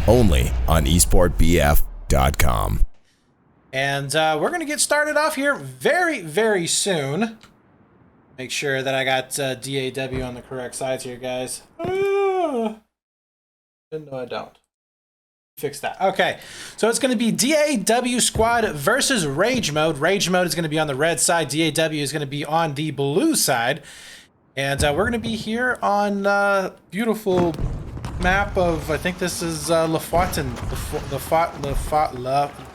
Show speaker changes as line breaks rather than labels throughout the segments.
only on esportbf.com.
And we're going to get started off here very, very soon. Make sure that I got DAW on the correct sides here, guys. No, I don't. Fix that. Okay, so it's going to be DAW squad versus Rage Mode. Rage Mode is going to be on the red side. DAW is going to be on the blue side. And we're going to be here on beautiful map of, I think this is Lofoten.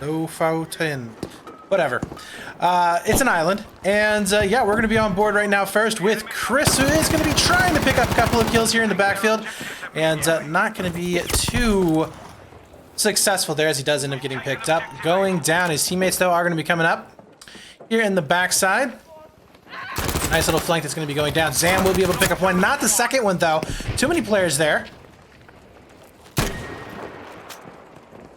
Lofoten. Whatever. It's an island. And yeah, we're going to be on board right now first with Chris, who is going to be trying to pick up a couple of kills here in the backfield. And not going to be too successful there, as he does end up getting picked up. Going down, his teammates though are going to be coming up here in the backside. Nice little flank that's going to be going down. Zam will be able to pick up one, not the second one though. Too many players there.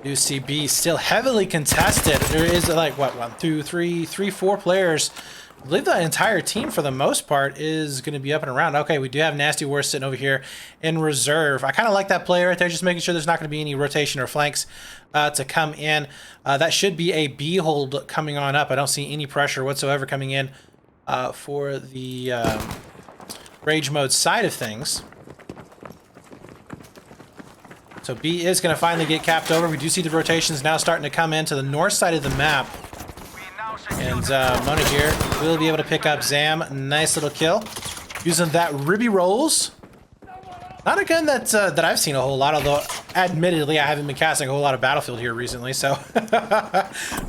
UCB still heavily contested. There is like what, 1, 2, 3, 4 players. I believe the entire team, for the most part, is going to be up and around. Okay, we do have Nasty Wars sitting over here in reserve. I kind of like that play right there, just making sure there's not going to be any rotation or flanks to come in. That should be a B hold coming on up. I don't see any pressure whatsoever coming in for the Rage Mode side of things. So B is going to finally get capped over. We do see the rotations now starting to come in to the north side of the map. And Mona here will be able to pick up Zam. Nice little kill. Using that Ribby Rolls. Not a gun that I've seen a whole lot, although admittedly I haven't been casting a whole lot of Battlefield here recently, so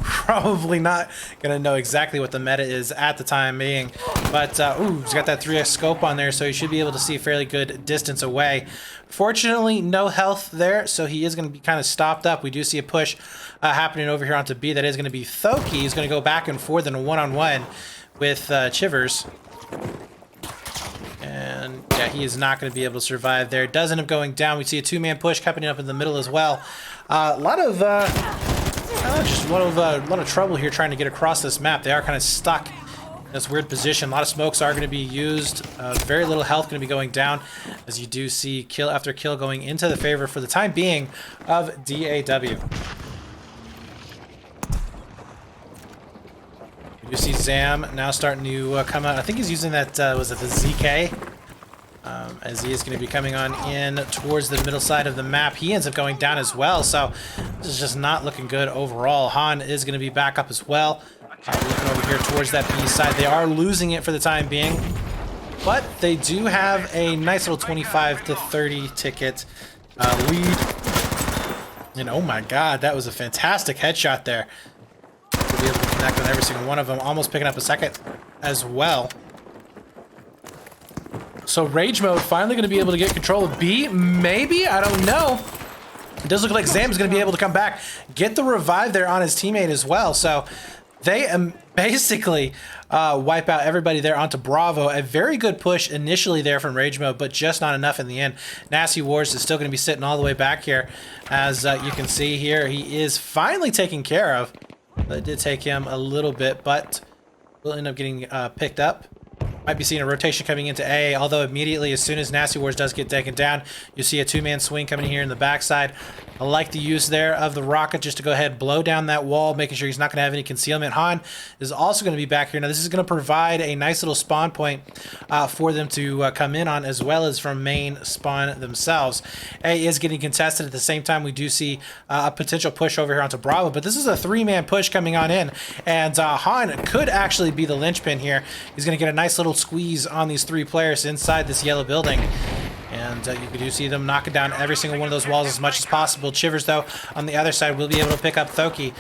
probably not going to know exactly what the meta is at the time being. But, ooh, he's got that 3x scope on there, so he should be able to see a fairly good distance away. Fortunately, no health there, so he is going to be kind of stopped up. We do see a push happening over here onto B. That is going to be Thoki. He's going to go back and forth in a one-on-one with Chivers. And yeah, he is not going to be able to survive there. Does end up going down. We see a two-man push happening up in the middle as well. A lot of trouble here trying to get across this map. They are kind of stuck in this weird position. A lot of smokes are going to be used. Very little health going to be going down, as you do see kill after kill going into the favor for the time being of DAW. You see Zam now starting to come out. I think he's using that, was it the ZK? As he is going to be coming on in towards the middle side of the map. He ends up going down as well, so this is just not looking good overall. Han is going to be back up as well. Looking over here towards that B side. They are losing it for the time being, but they do have a nice little 25 to 30 ticket lead. And oh my god, that was a fantastic headshot there. To be able to connect on every single one of them, almost picking up a second as well. So Rage Mode finally going to be able to get control of B, maybe? I don't know. It does look like Zam's going to be able to come back, get the revive there on his teammate as well. So they basically wipe out everybody there onto Bravo. A very good push initially there from Rage Mode, but just not enough in the end. Nasty Wars is still going to be sitting all the way back here. As you can see here, he is finally taken care of. It did take him a little bit, but will end up getting picked up. Might be seeing a rotation coming into A, although immediately as soon as Nasty Wars does get taken down, you see a two-man swing coming here in the backside. I like the use there of the rocket just to go ahead and blow down that wall, making sure he's not going to have any concealment. Han is also going to be back here. Now this is going to provide a nice little spawn point for them to come in on, as well as from main spawn themselves. A is getting contested. At the same time, we do see a potential push over here onto Bravo, but this is a three-man push coming on in, and Han could actually be the linchpin here. He's going to get a nice little squeeze on these three players inside this yellow building. And you do see them knocking down every single one of those walls as much as possible. Chivers, though, on the other side, will be able to pick up Thoki.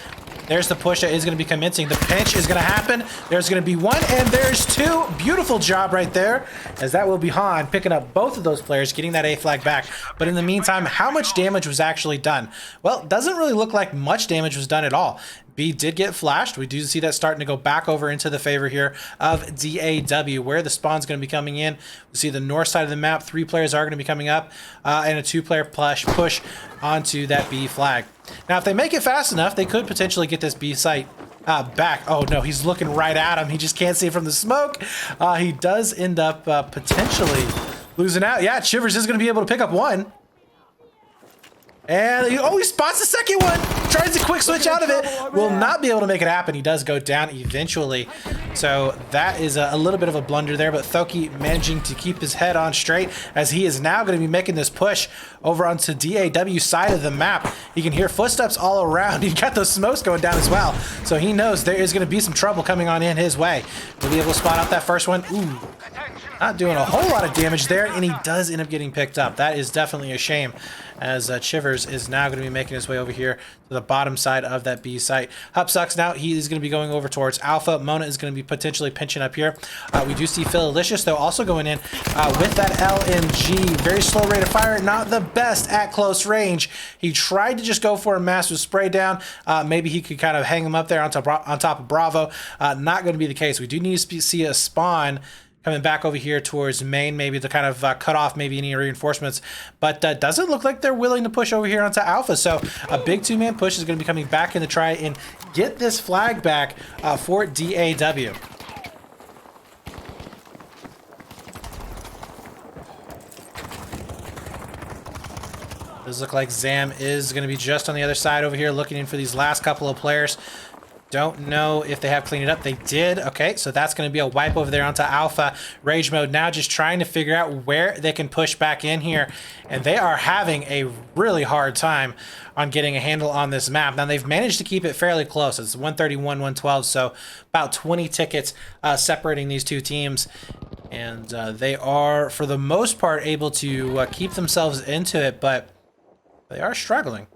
There's the push that is going to be commencing. The pinch is going to happen. There's going to be one, and there's two. Beautiful job right there, as that will be Han picking up both of those players, getting that A flag back. But in the meantime, how much damage was actually done? Well, it doesn't really look like much damage was done at all. B did get flashed. We do see that starting to go back over into the favor here of DAW, where the spawn's going to be coming in. We see the north side of the map. 3 players are going to be coming up, and a 2-player push onto that B flag. Now, if they make it fast enough, they could potentially get this B site back. Oh, no, he's looking right at him. He just can't see it from the smoke. He does end up potentially losing out. Yeah, Chivers is going to be able to pick up one. And he spots the second one. Tries to quick switch out of it. Will not be able to make it happen. He does go down eventually. So that is a little bit of a blunder there, but Thoki managing to keep his head on straight as he is now going to be making this push over onto DAW side of the map. You can hear footsteps all around. He got those smokes going down as well. So he knows there is going to be some trouble coming on in his way. He'll be able to spot out that first one. Ooh, not doing a whole lot of damage there, and he does end up getting picked up. That is definitely a shame, as Chivers is now going to be making his way over here to the bottom side of that B site. Hup sucks now. He is going to be going over towards Alpha. Mona is going to be potentially pinching up here. We do see Phililicious, though, also going in with that LMG. Very slow rate of fire. Not the best at close range. He tried to just go for a massive spray down. Maybe he could kind of hang him up there on top of Bravo. Not going to be the case. We do need to see a spawn coming back over here towards main, maybe to kind of cut off maybe any reinforcements, but doesn't look like they're willing to push over here onto Alpha. So a big two-man push is going to be coming back in to try and get this flag back for DAW. Does look like Zam is going to be just on the other side over here looking in for these last couple of players. Don't know if they have cleaned it up. They did. Okay, so that's going to be a wipe over there onto Alpha. Rage mode now just trying to figure out where they can push back in here. And they are having a really hard time on getting a handle on this map. Now, they've managed to keep it fairly close. It's 131, 112, so about 20 tickets separating these two teams. And they are, for the most part, able to keep themselves into it, but they are struggling.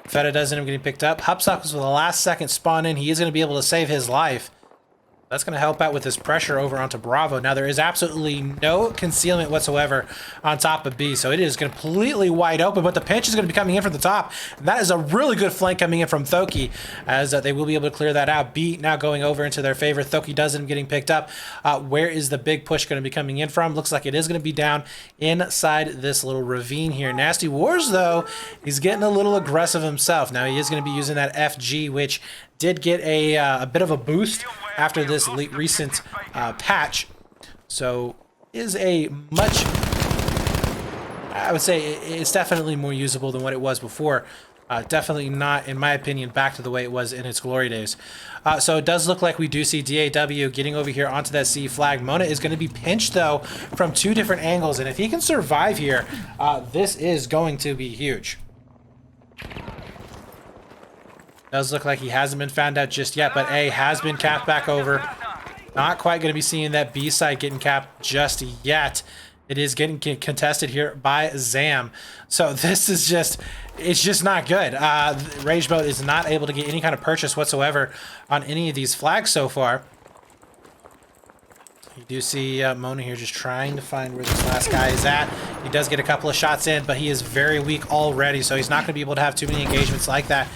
Feta does end up getting picked up. Hupsock was with the last second spawn in. He is going to be able to save his life. That's going to help out with this pressure over onto Bravo. Now, there is absolutely no concealment whatsoever on top of B, so it is completely wide open, but the pinch is going to be coming in from the top. And that is a really good flank coming in from Thoki, as they will be able to clear that out. B now going over into their favor. Thoki does end up getting picked up. Where is the big push going to be coming in from? Looks like it is going to be down inside this little ravine here. Nasty Wars, though, he's getting a little aggressive himself. Now, he is going to be using that FG, which did get a bit of a boost after this recent patch. So is a much, I would say it's definitely more usable than what it was before. Definitely not, in my opinion, back to the way it was in its glory days. So it does look like we do see DAW getting over here onto that C flag. Mona is going to be pinched, though, from two different angles. And if he can survive here, this is going to be huge. Does look like he hasn't been found out just yet, but A has been capped back over. Not quite going to be seeing that B side getting capped just yet. It is getting contested here by Zam. So this is just, it's just not good. Rage Mode is not able to get any kind of purchase whatsoever on any of these flags so far. You do see Mona here just trying to find where this last guy is at. He does get a couple of shots in, but he is very weak already, so he's not going to be able to have too many engagements like that.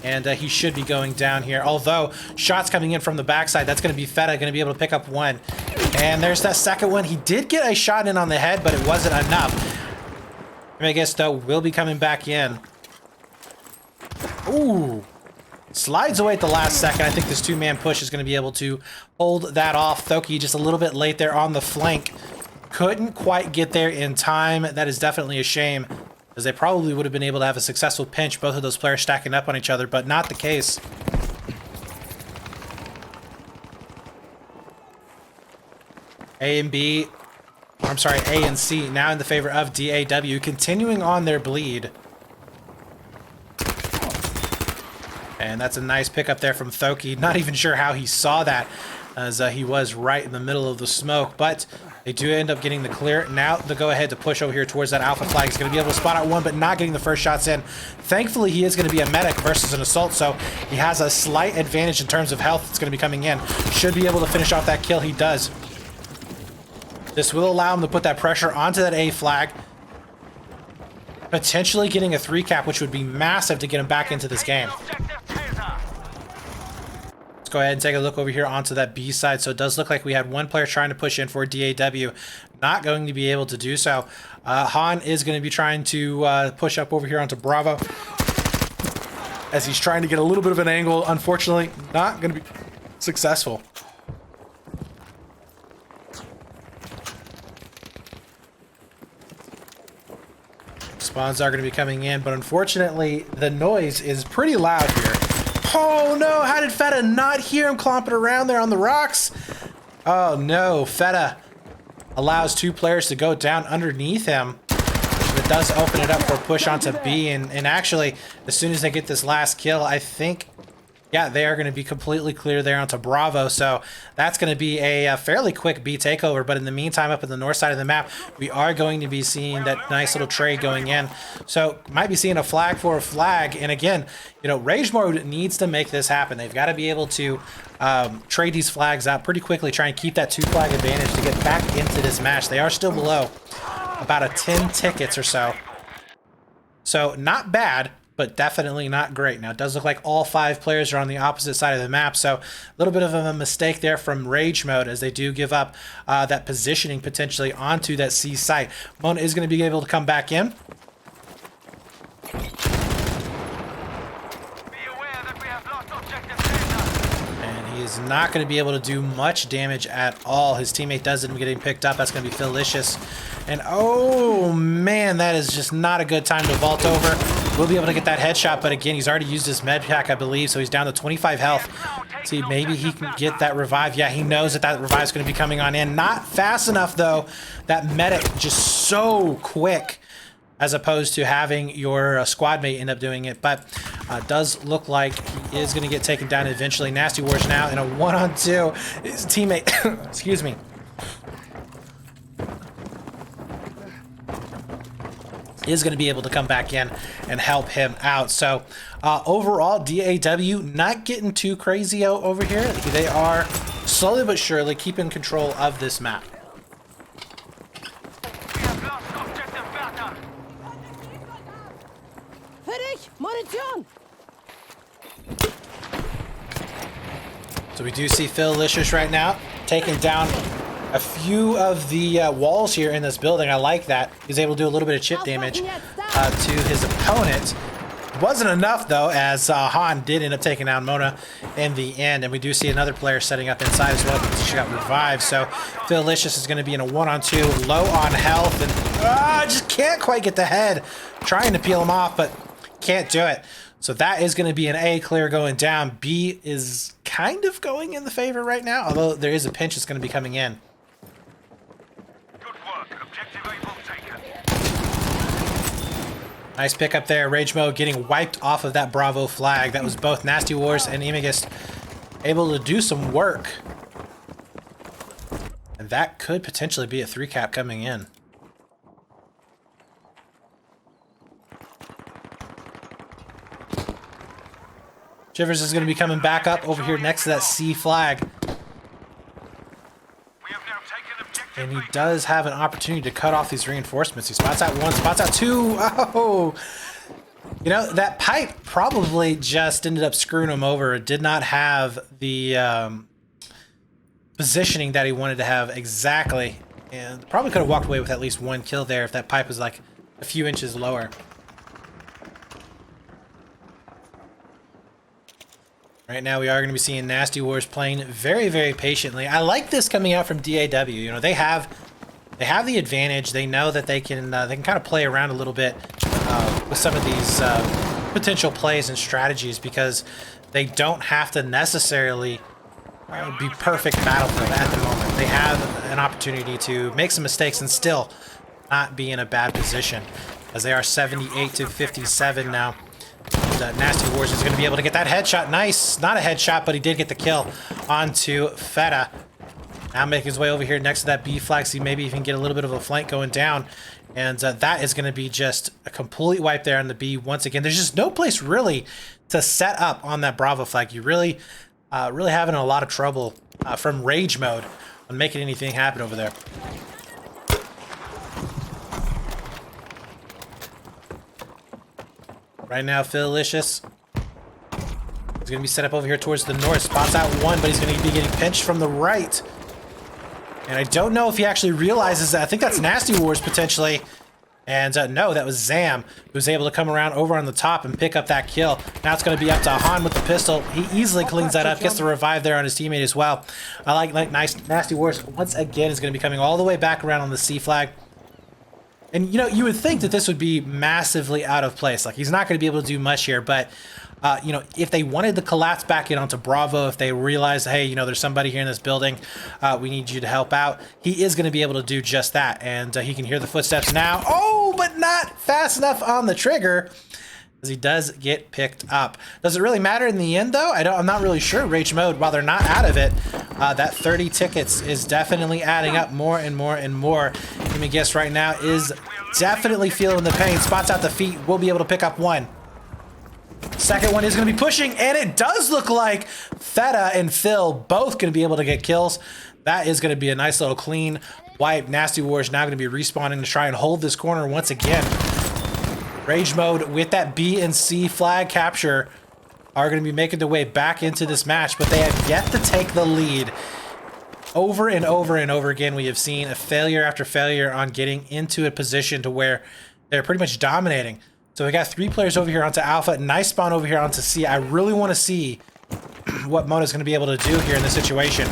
And he should be going down here. Although, shots coming in from the backside. That's going to be Feta, going to be able to pick up one. And there's that second one. He did get a shot in on the head, but it wasn't enough. I guess, though, will be coming back in. Ooh. Slides away at the last second. I think this two-man push is going to be able to hold that off. Thoki just a little bit late there on the flank. Couldn't quite get there in time. That is definitely a shame, as they probably would have been able to have a successful pinch, both of those players stacking up on each other, but not the case. A and B, I'm sorry, A and C now in the favor of DAW, continuing on their bleed. And that's a nice pickup there from Thoki. Not even sure how he saw that, as he was right in the middle of the smoke, but they do end up getting the clear. Now the go-ahead to push over here towards that Alpha flag. He's going to be able to spot out one, but not getting the first shots in. Thankfully, he is going to be a medic versus an assault, so he has a slight advantage in terms of health that's going to be coming in. Should be able to finish off that kill. He does. This will allow him to put that pressure onto that A flag, potentially getting a 3-cap, which would be massive to get him back into this game. Go ahead and take a look over here onto that B side. So it does look like we had one player trying to push in for DAW, not going to be able to do so. Han is going to be trying to push up over here onto Bravo, as he's trying to get a little bit of an angle. Unfortunately, not going to be successful. Spawns are going to be coming in, but unfortunately, the noise is pretty loud here. Oh no, how did Feta not hear him clomping around there on the rocks? Oh no, Feta allows 2 players to go down underneath him. It does open it up for a push onto B, and actually, as soon as they get this last kill, I think, yeah, they are going to be completely clear there onto Bravo, so that's going to be a fairly quick B takeover, but in the meantime, up in the north side of the map, we are going to be seeing that nice little trade going in, so might be seeing a flag for a flag, and again, you know, Rage Mode needs to make this happen. They've got to be able to trade these flags out pretty quickly, try and keep that 2 flag advantage to get back into this match. They are still below about a 10 tickets or so. So not bad, but definitely not great. Now it does look like all 5 players are on the opposite side of the map, so a little bit of a mistake there from Rage Mode as they do give up that positioning potentially onto that C site. Mona is going to be able to come back in. Is not going to be able to do much damage at all. His teammate does end up getting picked up. That's going to be Philicious. And oh man, that is just not a good time to vault over. We'll be able to get that headshot, but again, he's already used his med pack, I believe, so he's down to 25 health. See, maybe he can get that revive. Yeah, he knows that that revive is going to be coming on in. Not fast enough, though. That medic just so quick, as opposed to having your squad mate end up doing it. But does look like he is going to get taken down eventually. Nasty Wars now in a 1-on-2. His teammate, excuse me, is going to be able to come back in and help him out. So overall, DAW not getting too crazy over here. They are slowly but surely keeping control of this map. So we do see Philicious right now taking down a few of the walls here in this building. I like that. He's able to do a little bit of chip damage to his opponent. It wasn't enough, though, as Han did end up taking down Mona in the end. And we do see another player setting up inside as well because she got revived. So Philicious is going to be in a 1-on-2, low on health, and just can't quite get the head. Trying to peel him off, but can't do it. So that is going to be an A clear going down. B is kind of going in the favor right now, although there is a pinch that's going to be coming in.
Good work. Objective able taken.
Nice pick up there. Rage Mode getting wiped off of that Bravo flag. That was both Nasty Wars and Imagist able to do some work. And that could potentially be a 3-cap coming in. Shivers is going to be coming back up over here next to that C flag. And he does have an opportunity to cut off these reinforcements. He spots out 1, spots out 2. Oh! You know, that pipe probably just ended up screwing him over. It did not have the positioning that he wanted to have exactly. And probably could have walked away with at least 1 kill there if that pipe was like a few inches lower. Right now, we are going to be seeing Nasty Wars playing very, very patiently. I like this coming out from DAW. You know, they have the advantage. They know that they can kind of play around a little bit with some of these potential plays and strategies because they don't have to necessarily be perfect Battlefield at the moment. They have an opportunity to make some mistakes and still not be in a bad position, as they are 78-57 now. Nasty Wars is going to be able to get that headshot. Nice. Not a headshot, but he did get the kill onto Feta. Now making his way over here next to that B flag. See, maybe even get a little bit of a flank going down. And that is going to be just a complete wipe there on the B once again. There's just no place really to set up on that Bravo flag. You really having a lot of trouble from Rage Mode on making anything happen over there. Right now, Philicious is going to be set up over here towards the north. Spots out 1, but he's going to be getting pinched from the right. And I don't know if he actually realizes that. I think that's Nasty Wars potentially. And no, that was Zam, who was able to come around over on the top and pick up that kill. Now it's going to be up to Han with the pistol. He easily cleans that up, gets the revive there on his teammate as well. I like nice Nasty Wars once again is going to be coming all the way back around on the C flag. And, you know, you would think that this would be massively out of place. Like, he's not going to be able to do much here, but, you know, if they wanted to collapse back in onto Bravo, if they realized, hey, you know, there's somebody here in this building, we need you to help out, he is going to be able to do just that. And he can hear the footsteps now. Oh, but not fast enough on the trigger, as he does get picked up. Does it really matter in the end, though? I'm not really sure. Rage Mode, while they're not out of it, that 30 tickets is definitely adding up more and more and more. Let me guess right now, is definitely feeling the pain. Spots out the feet. We'll be able to pick up one. Second one is going to be pushing, and it does look like Feta and Phil both going to be able to get kills. That is going to be a nice little clean wipe. Nasty Wars now going to be respawning to try and hold this corner once again. Rage Mode with that B and C flag capture are going to be making their way back into this match, but they have yet to take the lead. Over and over and over again, we have seen a failure after failure on getting into a position to where they're pretty much dominating. So we got 3 players over here onto Alpha, nice spawn over here onto C. I really want to see what Mona's going to be able to do here in this situation.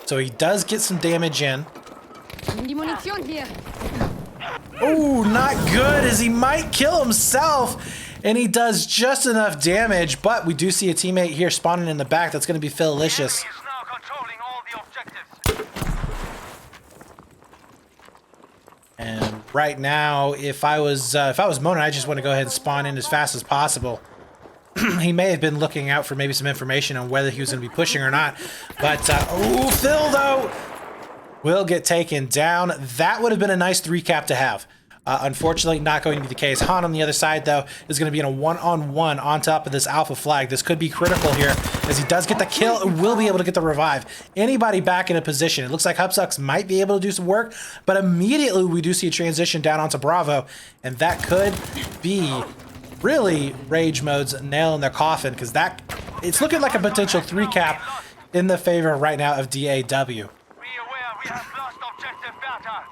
So he does get some damage in. Oh, not good, as he might kill himself, and he does just enough damage, but we do see a teammate here spawning in the back. That's going to be Philicious. And right now, if I was Mona, I just want to go ahead and spawn in as fast as possible. He may have been looking out for maybe some information on whether he was going to be pushing or not, but oh, Phil though will get taken down. That would have been a nice 3-cap to have. Unfortunately, not going to be the case. Han on the other side, though, is going to be in a one-on-one on top of this Alpha flag. This could be critical here, as he does get the kill and will be able to get the revive. Anybody back in a position. It looks like Hubsucks might be able to do some work, but immediately we do see a transition down onto Bravo, and that could be really Rage Mode's nail in their coffin, because it's looking like a potential 3-cap in the favor right now of DAW.
We have lost objective Beta.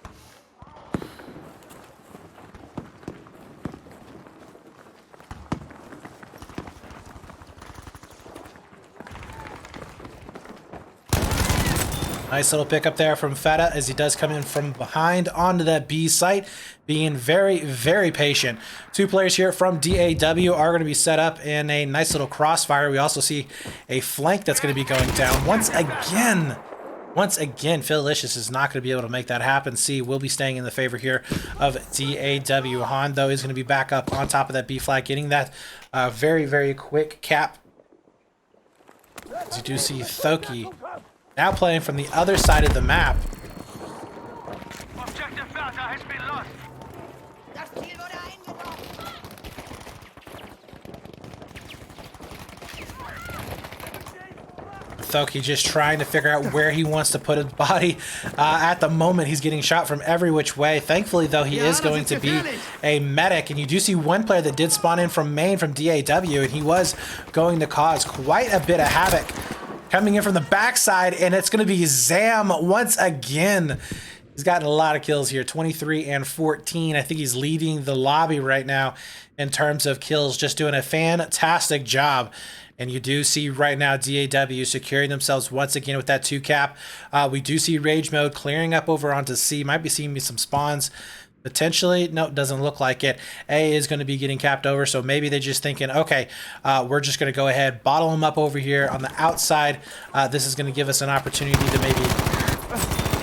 Nice little pickup there from Feta, as he does come in from behind onto that B site, being very, very patient. 2 players here from DAW are going to be set up in a nice little crossfire. We also see a flank that's going to be going down. Once again, Philicious is not going to be able to make that happen. C will be staying in the favor here of DAW. Han, though, is going to be back up on top of that B flag, getting that very, very quick cap. As you do see Thoki now playing from the other side of the map.
Objective Beta has been lost.
Thoki just trying to figure out where he wants to put his body. At the moment, he's getting shot from every which way. Thankfully, though, he is going to be a medic. And you do see one player that did spawn in from main from DAW, and he was going to cause quite a bit of havoc. Coming in from the backside, and it's going to be Zam once again. He's gotten a lot of kills here, 23 and 14. I think he's leading the lobby right now in terms of kills, just doing a fantastic job. And you do see right now DAW securing themselves once again with that 2-cap. We do see Rage Mode clearing up over onto C. Might be seeing me some spawns. Potentially, no, it doesn't look like it. A is going to be getting capped over, so maybe they're just thinking, okay, we're just going to go ahead, bottle him up over here on the outside. This is going to give us an opportunity to maybe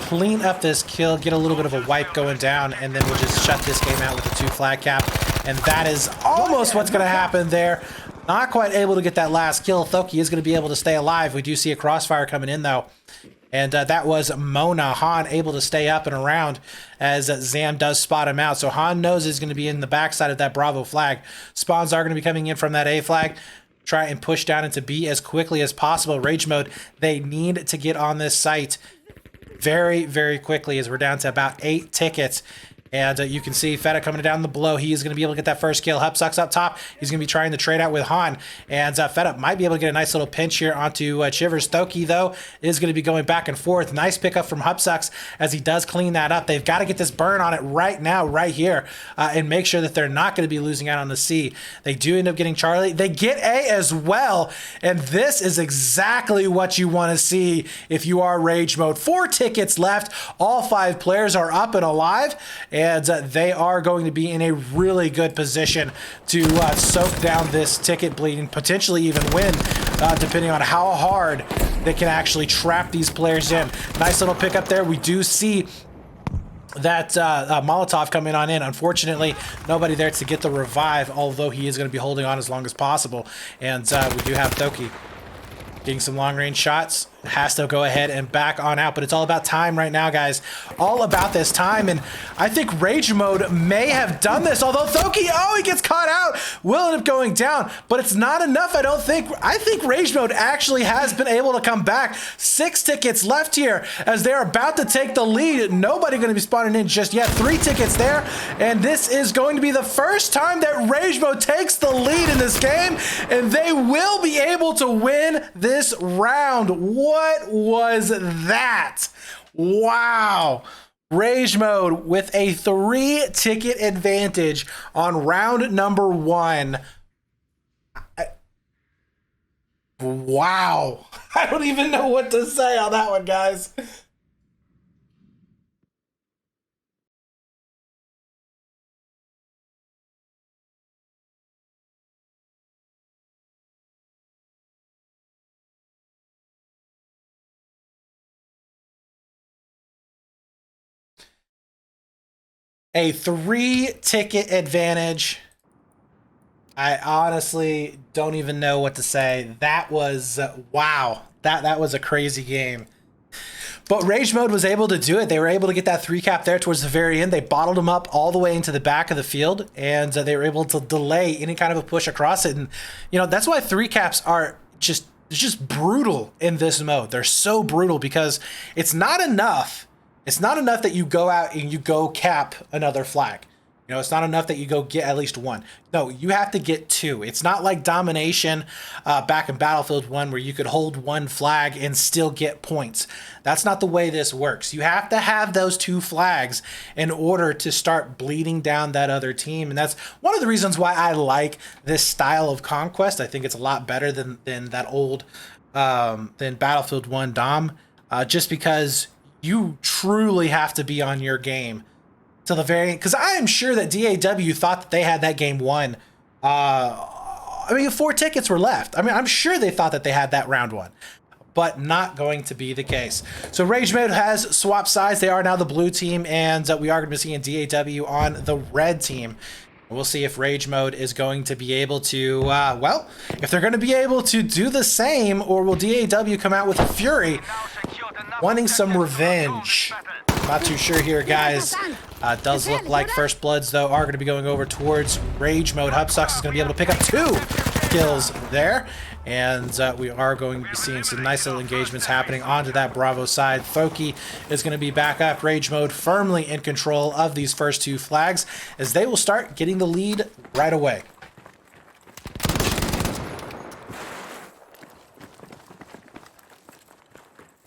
clean up this kill, get a little bit of a wipe going down, and then we'll just shut this game out with a 2 flag cap. And that is almost what's going to happen there. Not quite able to get that last kill. Thoki is going to be able to stay alive. We do see a crossfire coming in, though. And that was Mona. Han able to stay up and around as Zam does spot him out. So Han knows he's going to be in the backside of that Bravo flag. Spawns are going to be coming in from that A flag. Try and push down into B as quickly as possible. Rage Mode, they need to get on this site very, very quickly, as we're down to about 8 tickets. And you can see Feta coming down the below. He is going to be able to get that first kill. Hupsucks up top. He's going to be trying to trade out with Han. And Feta might be able to get a nice little pinch here onto Chivers. Thoki, though, is going to be going back and forth. Nice pickup from Hupsucks as he does clean that up. They've got to get this burn on it right now, right here, and make sure that they're not going to be losing out on the C. They do end up getting Charlie. They get A as well. And this is exactly what you want to see if you are Rage Mode. 4 tickets left. All 5 players are up and alive. And they are going to be in a really good position to soak down this ticket bleed and potentially even win, depending on how hard they can actually trap these players in. Nice little pickup there. We do see that Molotov coming on in. Unfortunately, nobody there to get the revive, although he is going to be holding on as long as possible. And we do have Thoki getting some long-range shots. Has to go ahead and back on out, but it's all about time right now, guys. All about this time, and I think Rage Mode may have done this, although Thoki, he gets caught out, will end up going down, but it's not enough, I don't think. I think Rage Mode actually has been able to come back. 6 tickets left here as they're about to take the lead. Nobody going to be spawning in just yet. 3 tickets there, and this is going to be the first time that Rage Mode takes the lead in this game, and they will be able to win this round. What was that? Wow. Rage Mode with a 3-ticket advantage on round number 1. Wow. I don't even know what to say on that one, guys. A 3-ticket advantage. I honestly don't even know what to say. That was, wow. That was a crazy game. But Rage Mode was able to do it. They were able to get that 3-cap there towards the very end. They bottled them up all the way into the back of the field, and they were able to delay any kind of a push across it. And, you know, that's why 3-caps are just brutal in this mode. They're so brutal because it's not enough. It's not enough that you go out and you go cap another flag. You know, it's not enough that you go get at least 1. No, you have to get 2. It's not like domination back in Battlefield 1 where you could hold 1 flag and still get points. That's not the way this works. You have to have those 2 flags in order to start bleeding down that other team. And that's one of the reasons why I like this style of Conquest. I think it's a lot better than that old, than Battlefield 1 DOM, just because you truly have to be on your game to the very end, because I am sure that DAW thought that they had that game won. I mean, 4 tickets were left. I mean, I'm sure they thought that they had that round won, but not going to be the case. So Rage Mode has swapped sides. They are now the blue team, and we are going to be seeing DAW on the red team. We'll see if Rage Mode is going to be able to, well, if they're going to be able to do the same, or will DAW come out with a fury, wanting some revenge. Not too sure here, guys. Does look like First Bloods, though, are going to be going over towards Rage Mode. Hupsucks is going to be able to pick up 2 kills there. And we are going to be seeing some nice little engagements happening onto that Bravo side. Thoki is going to be back up. Rage Mode firmly in control of these first 2 flags as they will start getting the lead right away.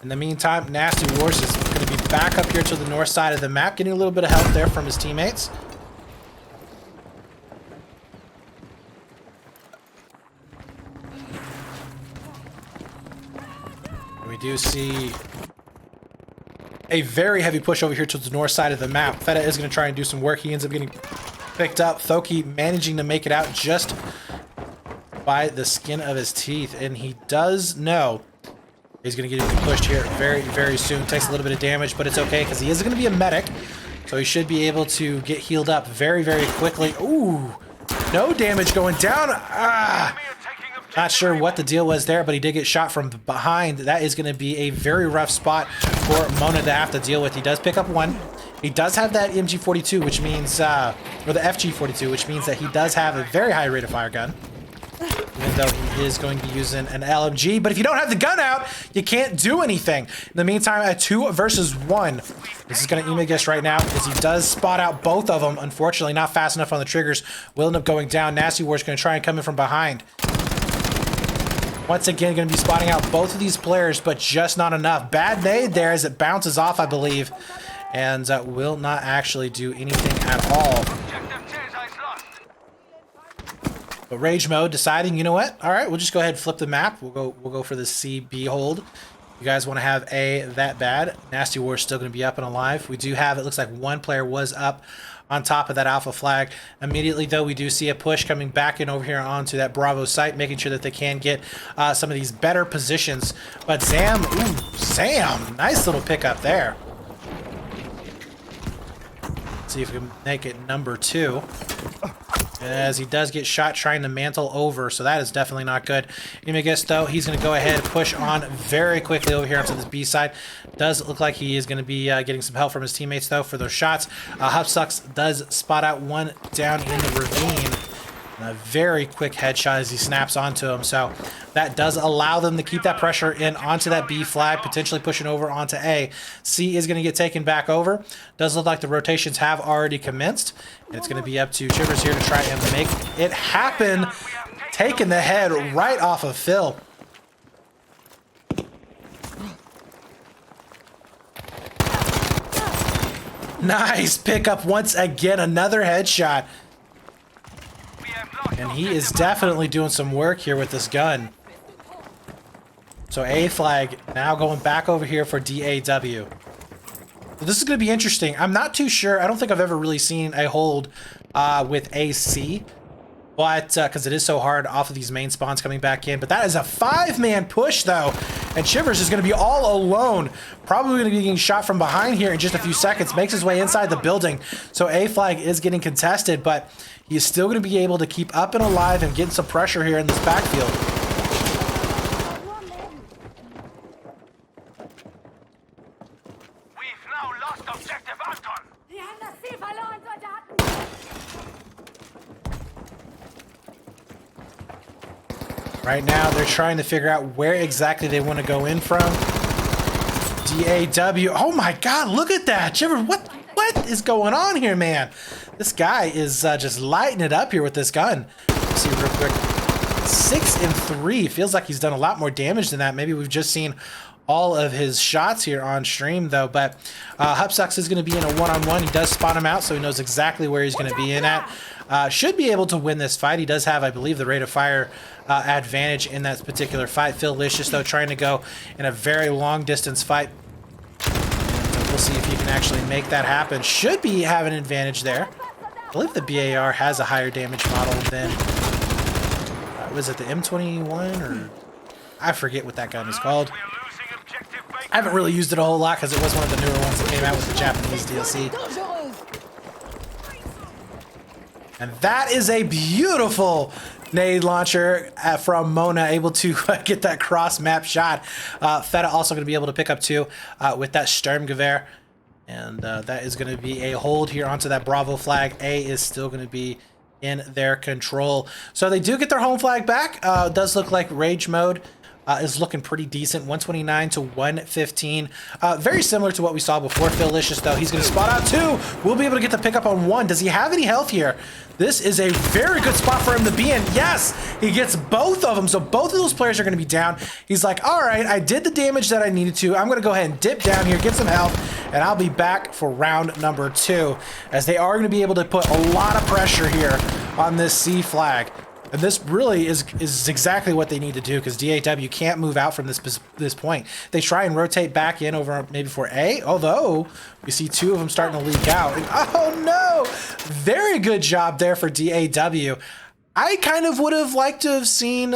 In the meantime, Nasty Wars is going to be back up here to the north side of the map, getting a little bit of help there from his teammates. We do see a very heavy push over here to the north side of the map. Feta is going to try and do some work. He ends up getting picked up. Thoki managing to make it out just by the skin of his teeth, and he does know he's going to get pushed here very, very soon. Takes a little bit of damage, but it's okay because he is going to be a medic, so he should be able to get healed up very, very quickly. Ooh, no damage going down. Not sure what the deal was there, but he did get shot from behind. That is going to be a very rough spot for Mona to have to deal with. He does pick up 1. He does have that MG42, which means, or the FG42, which means that he does have a very high rate of fire gun. even though he is going to be using an LMG. But if you don't have the gun out, you can't do anything. In the meantime, a 2 versus 1. This is going to Emigus right now because he does spot out both of them. Unfortunately, not fast enough on the triggers. Will end up going down. Nasty War's going to try and come in from behind. Once again, going to be spotting out both of these players, but just not enough. Bad nade there as it bounces off, I believe, and will not actually do anything at all. But Rage Mode deciding, you know what? All right, we'll just go ahead and flip the map. We'll go for the CB hold. You guys want to have A that bad? Nasty War is still going to be up and alive. We do have, it looks like one player was up on top of that alpha flag. Immediately, though, we do see a push coming back in over here onto that Bravo site, making sure that they can get some of these better positions. But Zam, ooh, Zam, nice little pickup there. Let's see if we can make it number 2. As he does get shot trying to mantle over, so that is definitely not good. Emigus, though, he's going to go ahead and push on very quickly over here onto this B side. Does look like he is going to be getting some help from his teammates, though, for those shots. Hupsucks does spot out one down in the ravine. And a very quick headshot as he snaps onto him, so that does allow them to keep that pressure in onto that B flag, potentially pushing over onto A. C is going to get taken back over. Does look like the rotations have already commenced, and it's going to be up to Chivers here to try and make it happen. Taking the head right off of Phil. Nice pickup once again, another headshot. And he is definitely doing some work here with this gun. So A flag now going back over here for DAW. So this is going to be interesting. I'm not too sure. I don't think I've ever really seen a hold with AC. But because it is so hard off of these main spawns coming back in. But that is a 5-man push, though. And Chivers is going to be all alone. Probably going to be getting shot from behind here in just a few seconds. Makes his way inside the building. So A flag is getting contested, but he is still going to be able to keep up and alive and get some pressure here in this backfield.
We've now lost objective Anton.
Right now, they're trying to figure out where exactly they want to go in from. DAW. Oh my God, look at that. Chivers, what is going on here, man? This guy is just lighting it up here with this gun. Let's see real quick. 6 and 3. Feels like he's done a lot more damage than that. Maybe we've just seen all of his shots here on stream, though. But Hupsucks is going to be in a one-on-one. He does spot him out, so he knows exactly where he's going to be in at. Should be able to win this fight. He does have, I believe, the rate of fire advantage in that particular fight. Phil Licious, though, trying to go in a very long-distance fight. So we'll see if he can actually make that happen. Should be having an advantage there. I believe the BAR has a higher damage model than, was it the M21 or I forget what that gun is called. I haven't really used it a whole lot because it was one of the newer ones that came out with the Japanese DLC. And that is a beautiful nade launcher from Mona, able to get that cross-map shot. Feta also going to be able to pick up 2 with that Sturmgewehr. And that is going to be a hold here onto that Bravo flag. A is still going to be in their control. So they do get their home flag back. It does look like Rage Mode is looking pretty decent. 129 to 115. Very similar to what we saw before. Phil Licious, though, he's going to spot out 2. We'll be able to get the pickup on 1. Does he have any health here? This is a very good spot for him to be in. Yes, he gets both of them. So both of those players are going to be down. He's like, all right, I did the damage that I needed to. I'm going to go ahead and dip down here, get some health, and I'll be back for round number 2, as they are going to be able to put a lot of pressure here on this C flag. And this really is exactly what they need to do, because DAW can't move out from this point. They try and rotate back in over maybe for A, although we see 2 of them starting to leak out. And, oh no! Very good job there for DAW. I kind of would have liked to have seen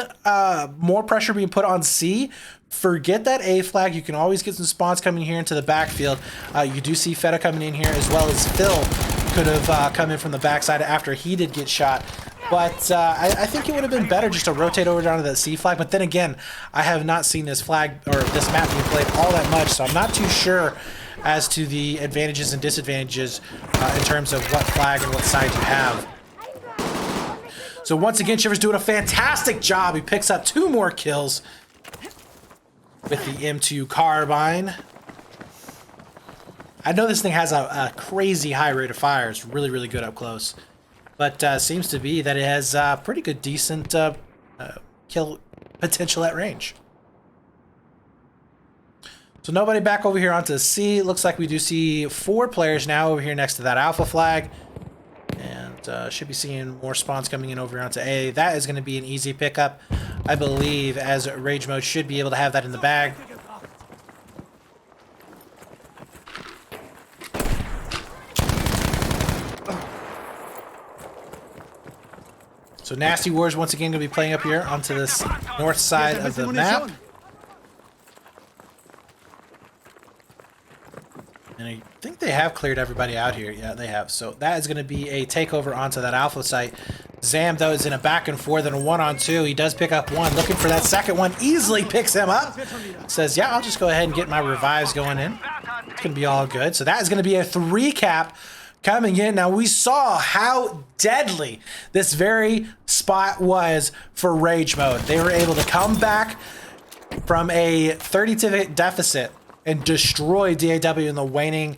more pressure being put on C. Forget that A flag. You can always get some spawns coming here into the backfield. You do see Feta coming in here, as well as Phil could have come in from the backside after he did get shot. But I think it would have been better just to rotate over down to that C flag. But then again, I have not seen this flag or this map being played all that much, so I'm not too sure as to the advantages and disadvantages in terms of what flag and what side you have. So once again, Shivers doing a fantastic job. He picks up 2 more kills with the M2 carbine. I know this thing has a crazy high rate of fire. It's really, really good up close. But seems to be that it has pretty good, decent kill potential at range. So nobody back over here onto C. Looks like we do see 4 players now over here next to that alpha flag. And should be seeing more spawns coming in over here onto A. That is going to be an easy pickup, I believe, as Rage Mode should be able to have that in the bag. So Nasty Wars once again going to be playing up here onto this north side of the map. And I think they have cleared everybody out here. Yeah, they have. So that is going to be a takeover onto that alpha site. Zam, though, is in a back and forth and a 1-on-2. He does pick up 1. Looking for that second one. Easily picks him up. Says, yeah, I'll just go ahead and get my revives going in. It's going to be all good. So that is going to be a 3-cap coming in. Now, we saw how deadly this very spot was for Rage Mode. They were able to come back from a 30-ticket deficit and destroy DAW in the waning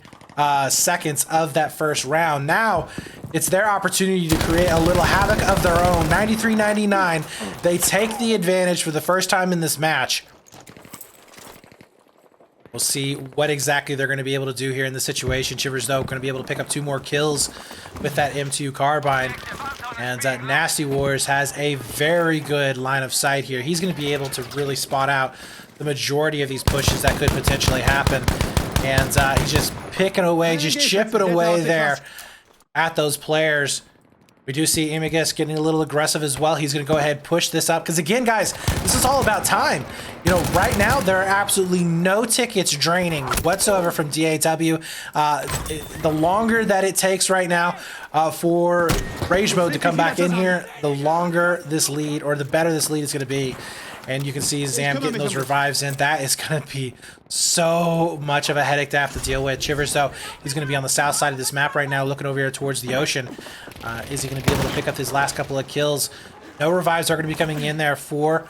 seconds of that first round. Now, it's their opportunity to create a little havoc of their own. 93-99. They take the advantage for the first time in this match. We'll see what exactly they're going to be able to do here in this situation. Shivers, though, going to be able to pick up 2 more kills with that M2 carbine. And Nasty Wars has a very good line of sight here. He's going to be able to really spot out the majority of these pushes that could potentially happen. And he's just picking away, just chipping away there at those players. We do see Imigus getting a little aggressive as well. He's going to go ahead and push this up. Because again, guys, this is all about time. You know, right now, there are absolutely no tickets draining whatsoever from DAW. The longer that it takes right now for Rage Mode to come back in here, the longer this lead, or the better this lead is going to be. And you can see Zam getting those revives in. That is going to be so much of a headache to have to deal with. Shivers, though, he's going to be on the south side of this map right now, looking over here towards the ocean. Is he going to be able to pick up his last couple of kills? No revives are going to be coming in there for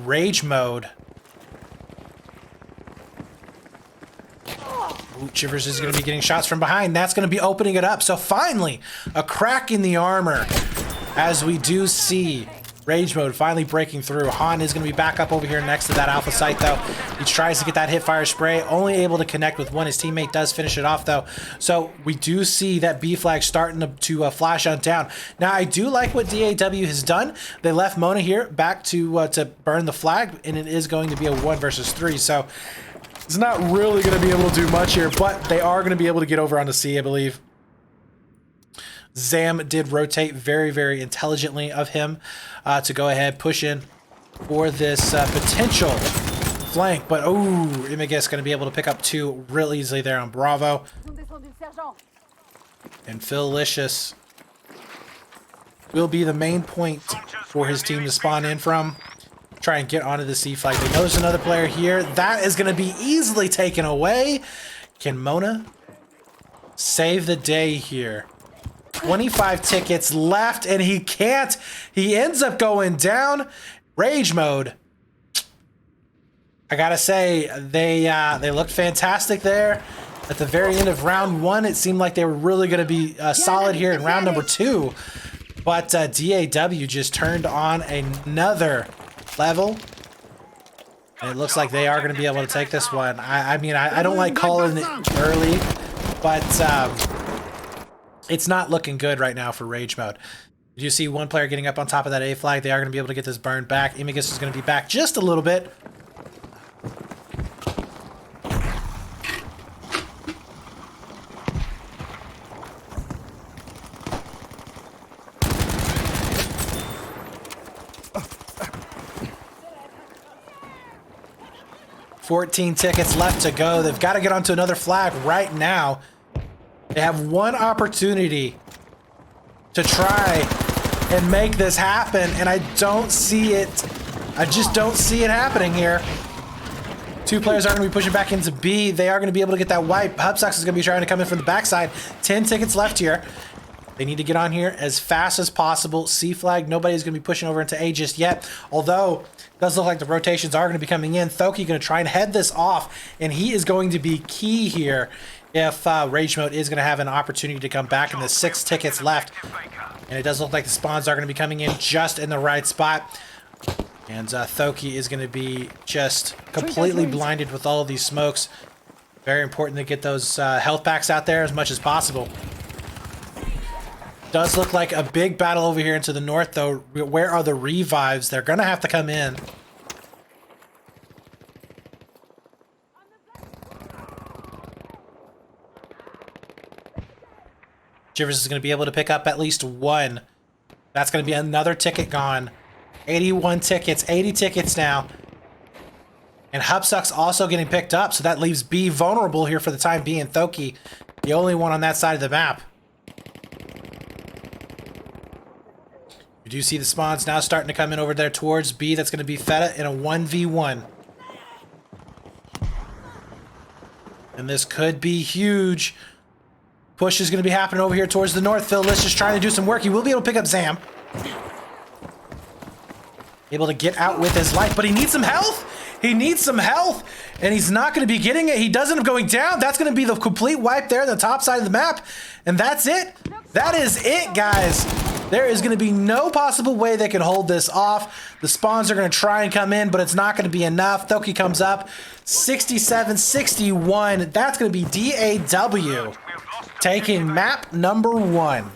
Rage Mode. Ooh, Shivers is going to be getting shots from behind. That's going to be opening it up. So finally, a crack in the armor as we do see Rage Mode finally breaking through. Han is going to be back up over here next to that alpha site, though. He tries to get that hip fire spray, only able to connect with 1. His teammate does finish it off, though. So we do see that B flag starting to flash on down. Now, I do like what DAW has done. They left Mona here back to burn the flag, and it is going to be a 1 versus 3. So it's not really going to be able to do much here, but they are going to be able to get over onto C, I believe. Zam did rotate very, very intelligently of him to go ahead, push in for this potential flank. But, oh, Imigus going to be able to pick up 2 real easily there on Bravo. And Phil-licious will be the main point for his team to spawn in from. Try and get onto the C flag. They know there's another player here. That is going to be easily taken away. Can Mona save the day here? 25 tickets left, and he can't. He ends up going down. Rage Mode. I gotta say, they looked fantastic there. At the very end of round 1, it seemed like they were really going to be solid here in round number 2. But DAW just turned on another level. And it looks like they are going to be able to take this one. I mean, I don't like calling it early, but it's not looking good right now for Rage Mode. You see 1 player getting up on top of that A flag. They are going to be able to get this burned back. Imigus is going to be back just a little bit. $14 tickets left to go. They've got to get onto another flag right now. They have 1 opportunity to try and make this happen, and I don't see it. I just don't see it happening here. 2 players are going to be pushing back into B. They are going to be able to get that wipe. Hubsocks is going to be trying to come in from the backside. 10 tickets left here. They need to get on here as fast as possible. C flag, nobody's going to be pushing over into A just yet. Although, it does look like the rotations are going to be coming in. Thoki going to try and head this off, and he is going to be key here if Rage Mode is going to have an opportunity to come back. And the 6 tickets left. And it does look like the spawns are going to be coming in just in the right spot. And Thoki is going to be just completely blinded with all of these smokes. Very important to get those health packs out there as much as possible. Does look like a big battle over here into the north, though. Where are the revives? They're going to have to come in. Jivers is going to be able to pick up at least one. That's going to be another ticket gone. 81 tickets, 80 tickets now. And Hupsuck's also getting picked up, so that leaves B vulnerable here for the time being. Thoki, the only one on that side of the map. You do see the spawns now starting to come in over there towards B. That's going to be Feta in a 1v1. And this could be huge. Push is going to be happening over here towards the north. Phil List just trying to do some work. He will be able to pick up Zam. Able to get out with his life, but he needs some health. He needs some health, and he's not going to be getting it. He does end up going down. That's going to be the complete wipe there, the top side of the map. And that's it. That is it, guys. There is going to be no possible way they can hold this off. The spawns are going to try and come in, but it's not going to be enough. Thoki comes up 67-61. That's going to be DAW taking map number 1.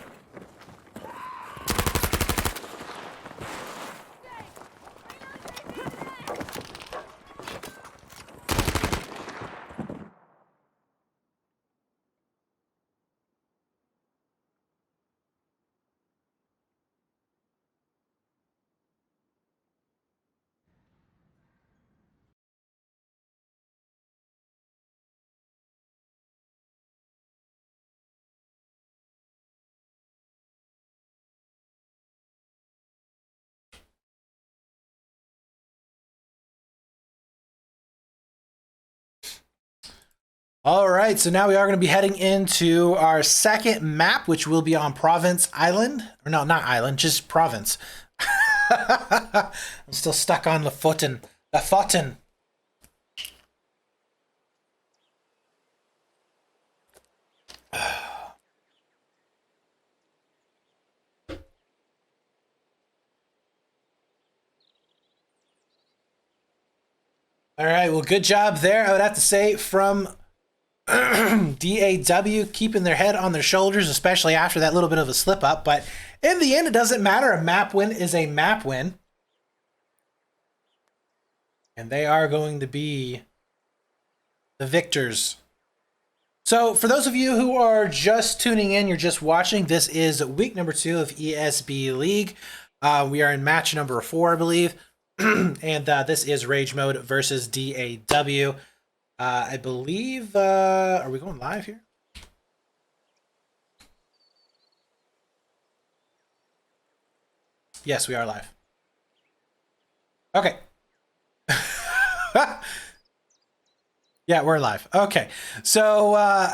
All right, so now we are going to be heading into our second map, which will be on Province Island. Or no, not Island, just Province. I'm still stuck on Lofoten. Lofoten. All right, well, good job there, I would have to say, from DAW, keeping their head on their shoulders, especially after that little bit of a slip up. But in the end, it doesn't matter. A map win is a map win. And they are going to be the victors. So for those of you who are just tuning in, you're just watching, this is week number 2 of ESB League. We are in match number 4, I believe. And this is Rage Mode versus DAW. I believe, are we going live here? Yes, we are live. Okay. Yeah, we're live. Okay. So, all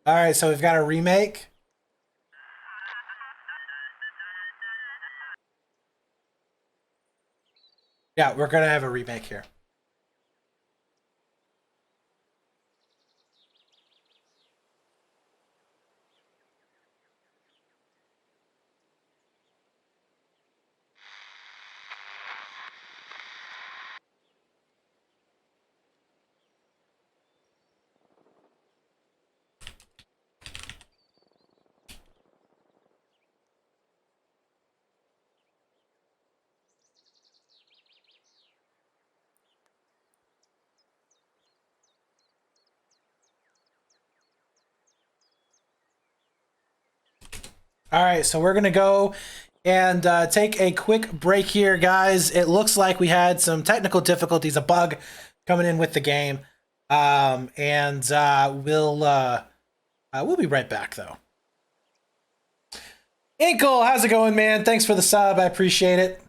right, so we've got a remake. Yeah, we're going to have a remake here. All right, so we're going to go and take a quick break here, guys. It looks like we had some technical difficulties, a bug coming in with the game. We'll be right back, though. Inkle, how's it going, man? Thanks for the sub. I appreciate it.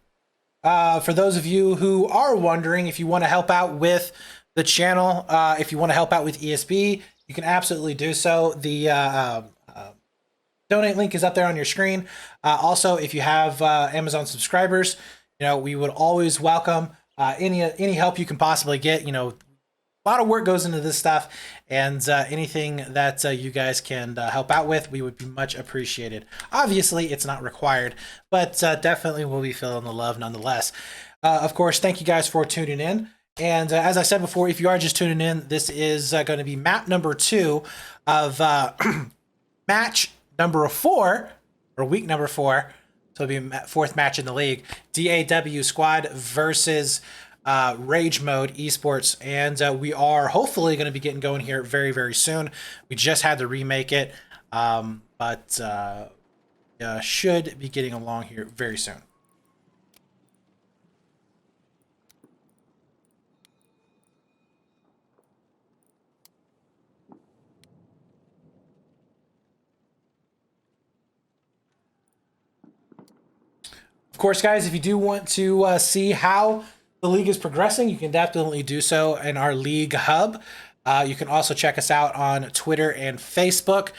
For those of you who are wondering if you want to help out with the channel, if you want to help out with ESB, you can absolutely do so. The donate link is up there on your screen. Also, if you have Amazon subscribers, we would always welcome any help you can possibly get. A lot of work goes into this stuff, and anything that you guys can help out with, we would be much appreciated. Obviously, it's not required, but definitely we'll be feeling the love nonetheless. Of course, thank you guys for tuning in. And as I said before, if you are just tuning in, this is going to be map number 2 of match number 4, or week number 4. So it'll be 4th match in the league. DAW squad versus Rage Mode eSports. And we are hopefully going to be getting going here very, very soon. We just had to remake it, but should be getting along here very soon. Of course, guys, if you do want to see how the league is progressing, you can definitely do so in our league hub. You can also check us out on Twitter and Facebook.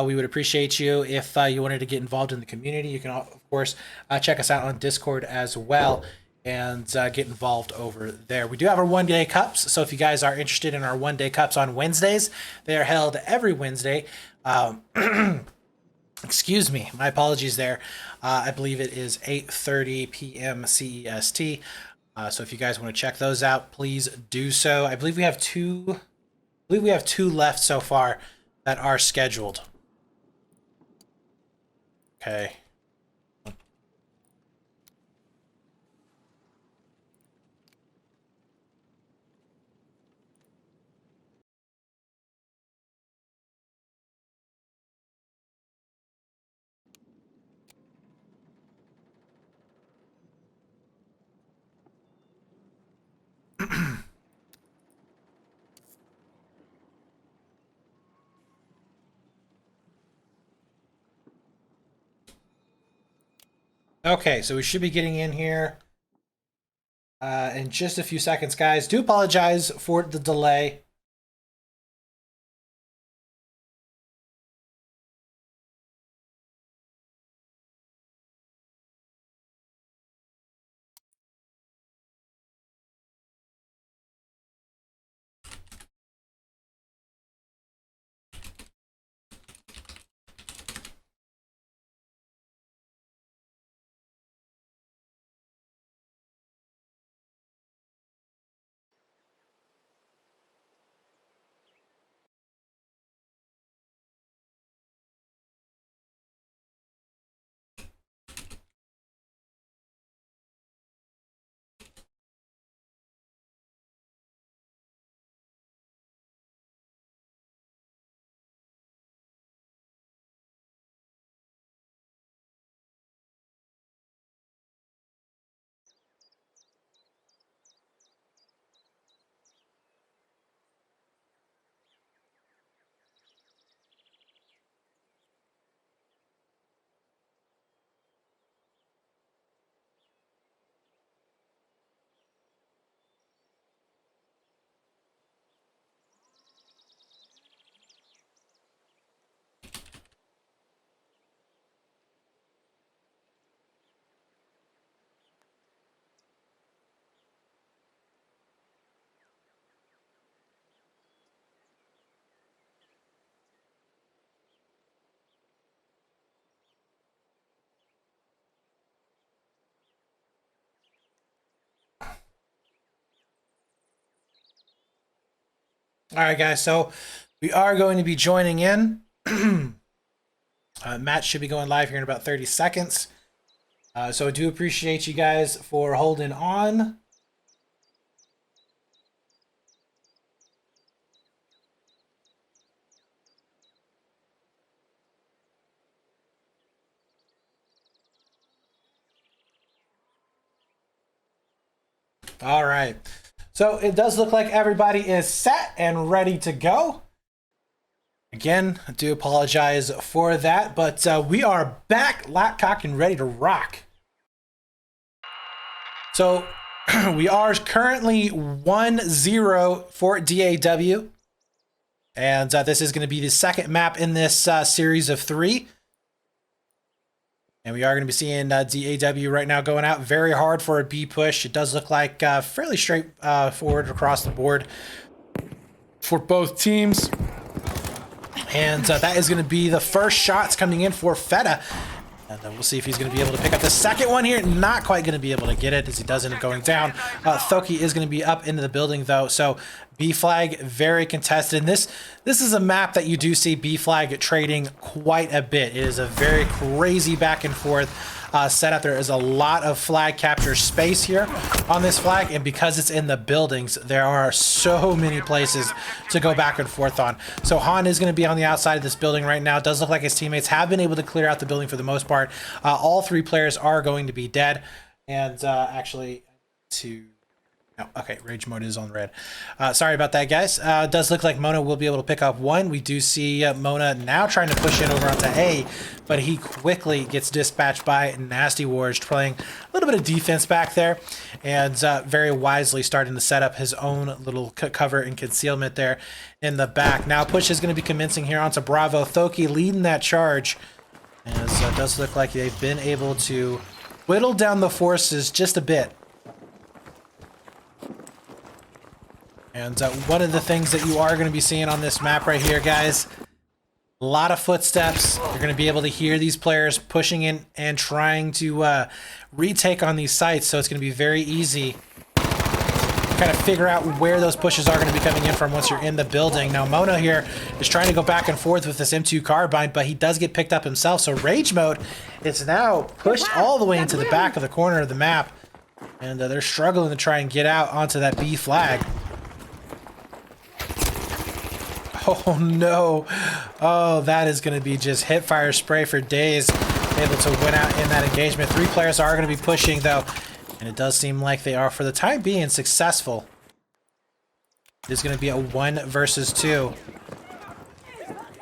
We would appreciate you if you wanted to get involved in the community. You can, of course, check us out on Discord as well and get involved over there. We do have our one-day cups, so if you guys are interested in our one-day cups on Wednesdays, they are held every Wednesday. Excuse me, my apologies there. I believe it is 8:30 p.m. CEST. So if you guys want to check those out, please do so. I believe we have two left so far that are scheduled. Okay. Okay, so we should be getting in here in just a few seconds, guys. Do apologize for the delay. All right, guys, so we are going to be joining in. Match should be going live here in about 30 seconds. So I do appreciate you guys for holding on. All right. So it does look like everybody is set and ready to go. Again, I do apologize for that, but we are back, lock, cock, and ready to rock. So We are currently 1-0 for DAW. And this is going to be the second map in this series of 3. And we are going to be seeing DAW right now going out very hard for a B push. It does look like fairly straightforward across the board for both teams. And that is going to be the first shots coming in for Feta. And then we'll see if he's going to be able to pick up the second one here. Not quite going to be able to get it as he does end up going down. Thoki is going to be up into the building though. So B flag very contested. And this is a map that you do see B flag trading quite a bit. It is a very crazy back and forth setup. There is a lot of flag capture space here on this flag, and because it's in the buildings, there are so many places to go back and forth on. So Han is going to be on the outside of this building right now. It does look like his teammates have been able to clear out the building for the most part. All 3 players are going to be dead, and actually okay, rage mode is on red. Sorry about that, guys. It does look like Mona will be able to pick up 1. We do see Mona now trying to push in over onto A, but he quickly gets dispatched by Nasty Wars, playing a little bit of defense back there, and very wisely starting to set up his own little cover and concealment there in the back. Now push is going to be commencing here onto Bravo. Thoki leading that charge, as it does look like they've been able to whittle down the forces just a bit. And one of the things that you are going to be seeing on this map right here, guys, a lot of footsteps. You're going to be able to hear these players pushing in and trying to retake on these sites. So it's going to be very easy to kind of figure out where those pushes are going to be coming in from once you're in the building. Now, Mona here is trying to go back and forth with this M2 carbine, but he does get picked up himself. So rage mode is now pushed all the way into the back of the corner of the map. And they're struggling to try and get out onto that B flag. Oh no. Oh, that is going to be just hip fire spray for days. Able to win out in that engagement. 3 players are going to be pushing though, and it does seem like they are for the time being successful. It is going to be a 1 versus 2.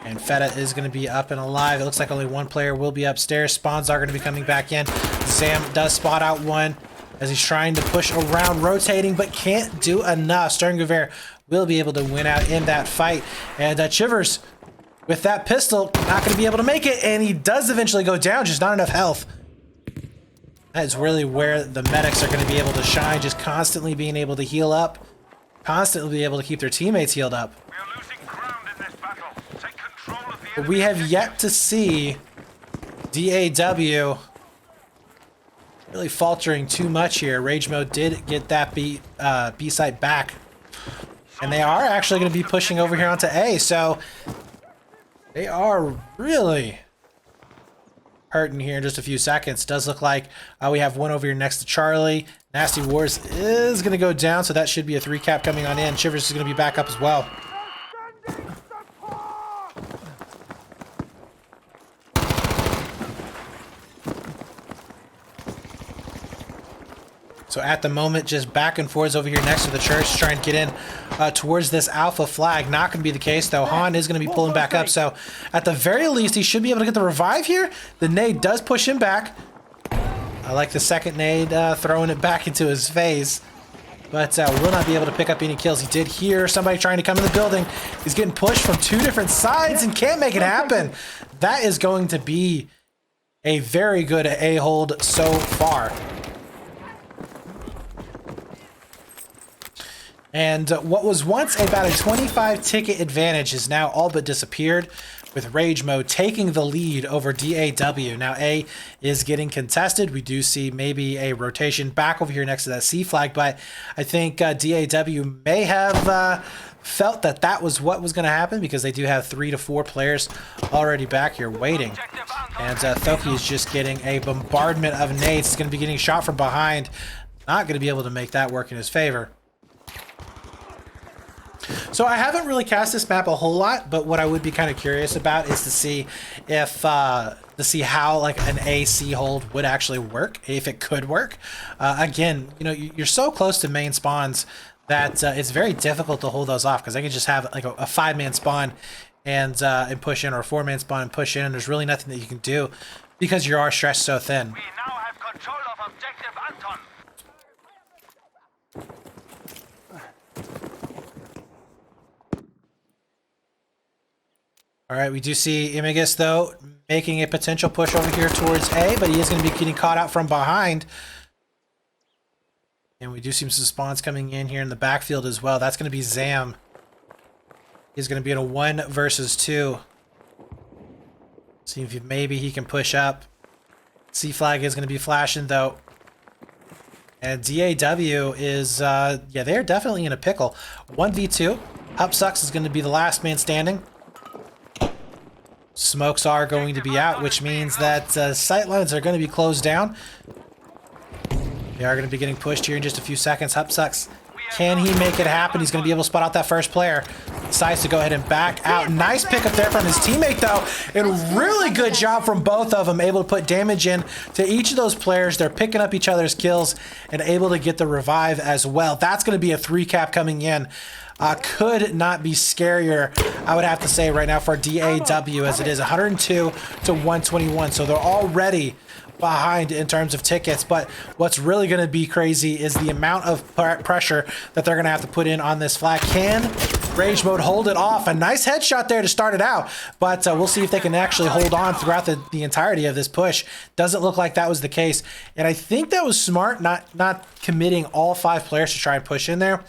And Feta is going to be up and alive. It looks like only 1 player will be upstairs. Spawns are going to be coming back in. Zam does spot out 1 as he's trying to push around, rotating, but can't do enough. Sterngewehr will be able to win out in that fight. And Chivers, with that pistol, not going to be able to make it, and he does eventually go down, just not enough health. That is really where the medics are going to be able to shine, just constantly being able to heal up, constantly be able to keep their teammates healed up.
We are losing ground in this battle. Take control of the
But we have yet to see DAW really faltering too much here. Rage mode did get that B site back. And they are actually going to be pushing over here onto A, so they are really hurting here in just a few seconds. Does look like we have 1 over here next to Charlie. Nasty Wars is going to go down, so that should be a 3 cap coming on in. Shivers is going to be back up as well. So at the moment, just back and forth over here next to the church, trying to get in towards this alpha flag. Not going to be the case, though. Han is going to be pulling back up. So at the very least, he should be able to get the revive here. The nade does push him back. I like the second nade throwing it back into his face. But will not be able to pick up any kills. He did hear somebody trying to come in the building. He's getting pushed from 2 different sides and can't make it happen. That is going to be a very good A-hold so far. And what was once about a 25 ticket advantage is now all but disappeared, with Rage Mode taking the lead over DAW. Now A is getting contested. We do see maybe a rotation back over here next to that C flag, but I think DAW may have felt that that was what was going to happen, because they do have 3 to 4 players already back here waiting. And Thoki is just getting a bombardment of nades. He's going to be getting shot from behind. Not going to be able to make that work in his favor. So I haven't really cast this map a whole lot, but what I would be kind of curious about is to see if how like an AC hold would actually work, if it could work. Again, you know, you're so close to main spawns that it's very difficult to hold those off, because I could just have like a 5-man spawn and push in, or a 4-man spawn and push in, and there's really nothing that you can do because you are stretched so thin.
We now have control of objective Anton.
All right, we do see Imigus, though, making a potential push over here towards A, but he is going to be getting caught out from behind. And we do see some spawns coming in here in the backfield as well. That's going to be Zam. He's going to be in a 1 versus 2. See if maybe he can push up. C flag is going to be flashing, though. And DAW is, yeah, they're definitely in a pickle. 1v2. Upsucks is going to be the last man standing. Smokes are going to be out, which means that sight lines are going to be closed down. They are going to be getting pushed here in just a few seconds. Upsucks, can he make it happen? He's going to be able to spot out that first player. Decides to go ahead and back out. Nice pickup there from his teammate, though. And really good job from both of them. Able to put damage in to each of those players. They're picking up each other's kills and able to get the revive as well. That's going to be a 3 cap coming in. Could not be scarier, I would have to say right now for DAW, as it is 102 to 121. So they're already behind in terms of tickets, but what's really going to be crazy is the amount of pressure that they're going to have to put in on this flag. Can Rage Mode hold it off? A nice headshot there to start it out, but we'll see if they can actually hold on throughout the entirety of this push. Doesn't look like that was the case, and I think that was smart, not committing all 5 players to try and push in there.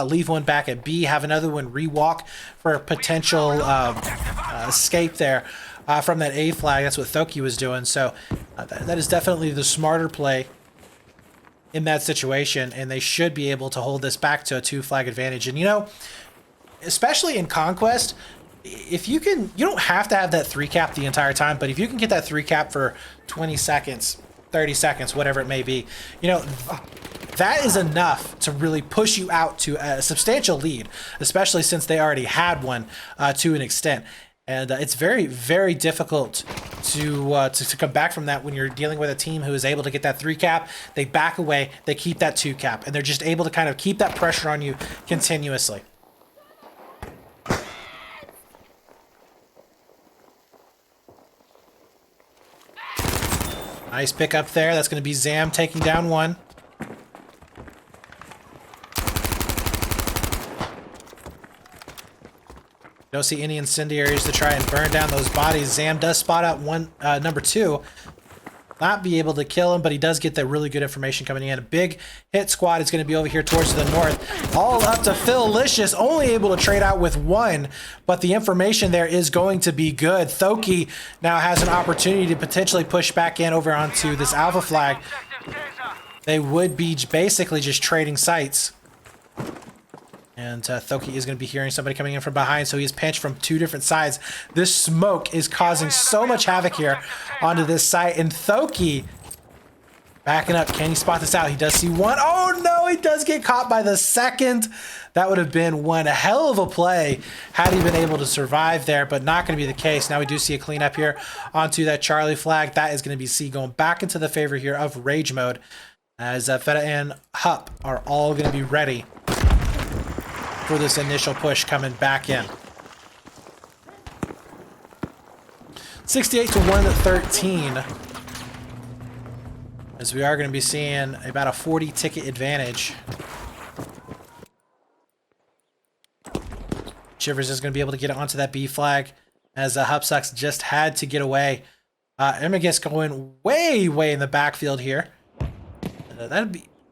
Leave one back at B, have another one rewalk for a potential escape there from that A flag. That's what Thoki was doing. So that is definitely the smarter play in that situation, and they should be able to hold this back to a 2 flag advantage. And, you know, especially in Conquest, if you can, you don't have to have that 3 cap the entire time, but if you can get that 3 cap for 20 seconds, 30 seconds, whatever it may be, you know, that is enough to really push you out to a substantial lead, especially since they already had one to an extent. And it's very, very difficult to come back from that when you're dealing with a team who is able to get that 3 cap. They back away, they keep that 2 cap, and they're just able to kind of keep that pressure on you continuously. Nice pick up there. That's going to be Zam taking down 1. Don't see any incendiaries to try and burn down those bodies. Zam does spot out number 2. Not be able to kill him, but he does get that really good information coming in. A big hit squad is going to be over here towards the north. All up to Phil-licious, only able to trade out with 1, but the information there is going to be good. Thoki now has an opportunity to potentially push back in over onto this alpha flag. They would be basically just trading sites. And Thoki is going to be hearing somebody coming in from behind, so he's pinched from 2 different sides. This smoke is causing so much havoc here onto this site. And Thoki backing up. Can he spot this out? He does see 1. Oh, no, he does get caught by the second. That would have been one hell of a play had he been able to survive there, but not going to be the case. Now we do see a cleanup here onto that Charlie flag. That is going to be C going back into the favor here of Rage Mode, as Feta and Hup are all going to be ready for this initial push coming back in. 68 to 113. As we are going to be seeing about a 40 ticket advantage. Shivers is going to be able to get onto that B flag, as Hupsucks just had to get away. Emigus going way, way in the backfield here.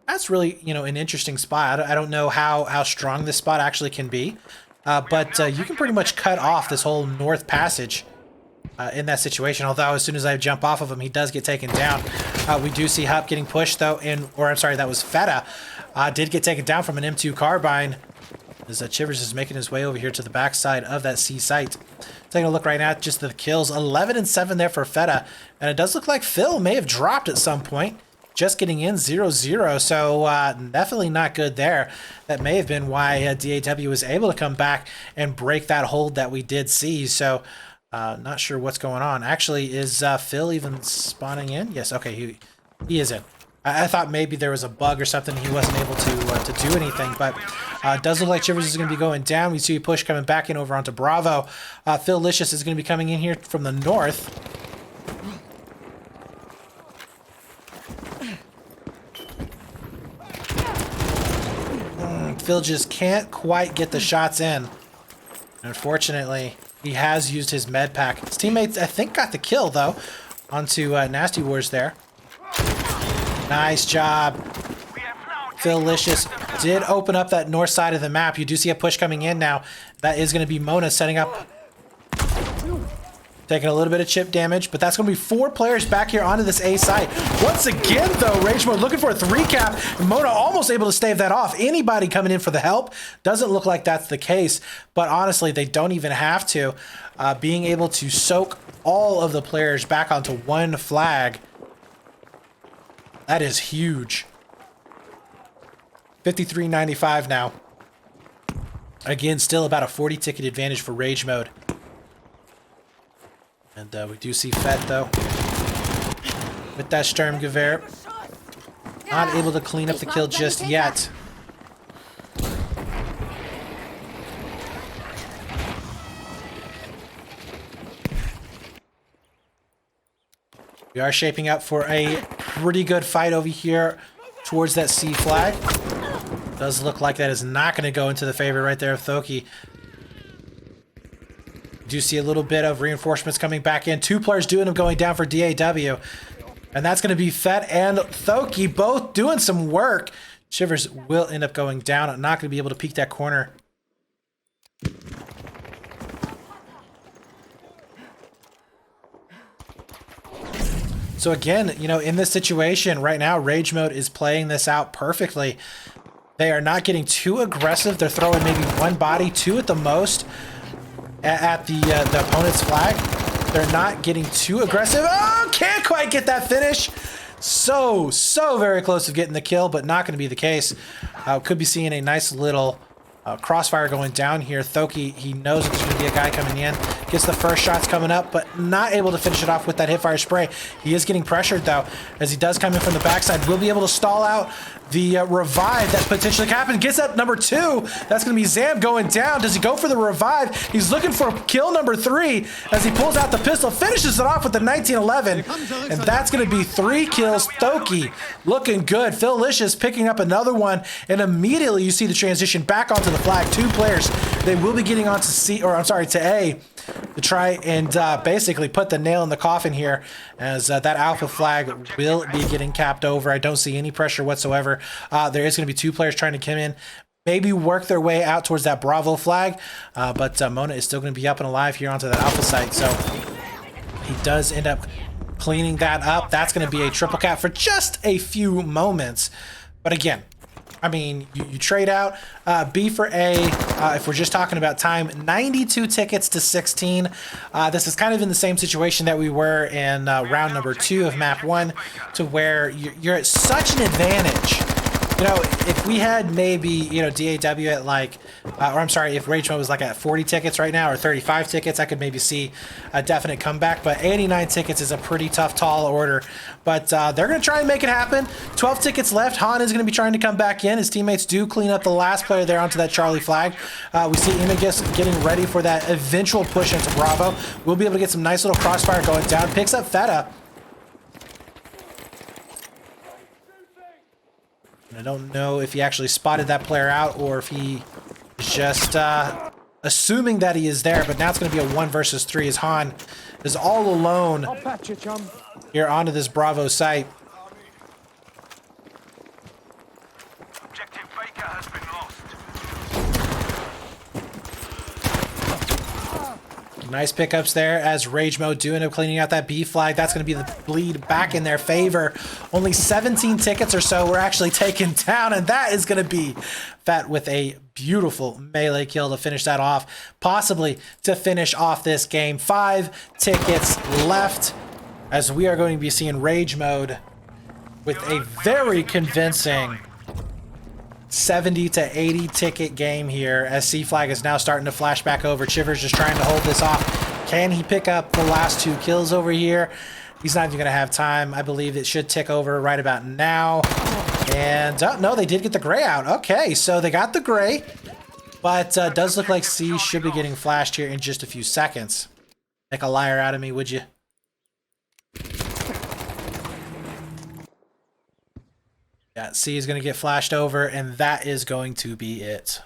That's really, you know, an interesting spot. I don't know how strong this spot actually can be, but you can pretty much cut off this whole north passage in that situation. Although as soon as I jump off of him, he does get taken down. We do see Hup getting pushed though, or I'm sorry, that was Feta. Did get taken down from an M2 carbine. As Chivers is making his way over here to the backside of that C site. Taking a look right now at just the kills. 11 and 7 there for Feta, and it does look like Phil may have dropped at some point. Just getting in 0-0, so definitely not good there. That may have been why DAW was able to come back and break that hold that we did see. So not sure what's going on. Actually, is Phil even spawning in? Yes, okay, he is in. I thought maybe there was a bug or something. He wasn't able to do anything, but it does look like Chivers is going to be going down. We see a push coming back in over onto Bravo. Phil-licious is going to be coming in here from the north. Phil just can't quite get the shots in. Unfortunately, He has used his med pack. His teammates, I think, got the kill, though, onto Nasty Wars there. Nice job. Philicious did open up that north side of the map. You do see a push coming in now. That is going to be Mona setting up. Taking a little bit of chip damage, but that's going to be 4 players back here onto this A site. Once again, though, Rage Mode looking for a 3-cap. Mona almost able to stave that off. Anybody coming in for the help? Doesn't look like that's the case, but honestly, they don't even have to. Being able to soak all of the players back onto one flag, that is huge. 53.95 now. Again, still about a 40 ticket advantage for Rage Mode. And we do see Fett, though, with that Sturmgewehr. Not able to clean up the kill just yet. We are shaping up for a pretty good fight over here towards that C flag. Does look like that is not going to go into the favor right there of Thoki. Do see a little bit of reinforcements coming back in. 2 players doing them going down for DAW. And that's going to be Fett and Thoki both doing some work. Shivers will end up going down. Not going to be able to peek that corner. So again, you know, in this situation right now, Rage Mode is playing this out perfectly. They are not getting too aggressive. They're throwing maybe 1 body, 2 at the most. At the opponent's flag. They're not getting too aggressive. Oh, can't quite get that finish. So very close to getting the kill, but not going to be the case. Could be seeing a nice little crossfire going down here. Thoki, he knows that there's going to be a guy coming in. Gets the first shots coming up, but not able to finish it off with that hipfire spray. He is getting pressured, though, as he does come in from the backside. Will be able to stall out the revive that potentially happened. Gets up number 2. That's going to be Zam going down. Does he go for the revive? He's looking for kill number 3 as he pulls out the pistol, finishes it off with the 1911, and that's going to be 3 kills. Thoki looking good. Philicious picking up another one, and immediately you see the transition back onto the flag. 2 players. They will be getting onto C, or I'm sorry, to A, to try and basically put the nail in the coffin here, as that alpha flag will be getting capped over. I don't see any pressure whatsoever. There is going to be 2 players trying to come in, maybe work their way out towards that Bravo flag, but Mona is still going to be up and alive here onto that alpha site, so he does end up cleaning that up. That's going to be a triple cap for just a few moments, but again, I mean, you trade out B for A. If we're just talking about time, 92 tickets to 16. This is kind of in the same situation that we were in round number 2 of map 1, to where you're at such an advantage. You know, if we had maybe, you know, DAW at like, or I'm sorry, if Rage Mode was like at 40 tickets right now or 35 tickets, I could maybe see a definite comeback. But 89 tickets is a pretty tough, tall order. But they're going to try and make it happen. 12 tickets left. Han is going to be trying to come back in. His teammates do clean up the last player there onto that Charlie flag. We see Imagus getting ready for that eventual push into Bravo. We'll be able to get some nice little crossfire going down. Picks up Feta. I don't know if he actually spotted that player out or if he is just assuming that he is there, but now it's going to be a 1 versus 3 as Han is all alone here onto this Bravo site.
Objective Baker has been lost.
Nice pickups there as Rage Mode do end up cleaning out that B flag. That's going to be the bleed back in their favor. Only 17 tickets or so were actually taken down, and that is going to be Fat with a beautiful melee kill to finish that off, possibly to finish off this game. 5 tickets left as we are going to be seeing Rage Mode with a very convincing 70 to 80 ticket game here as C flag is now starting to flash back over. Chivers just trying to hold this off. Can he pick up the last 2 kills over here? He's not even going to have time. I believe it should tick over right about now. And no, they did get the gray out. Okay, so they got the gray, but does look like C should be getting flashed here in just a few seconds. Make a liar out of me, would you? Yeah, C is going to get flashed over, and that is going to be it.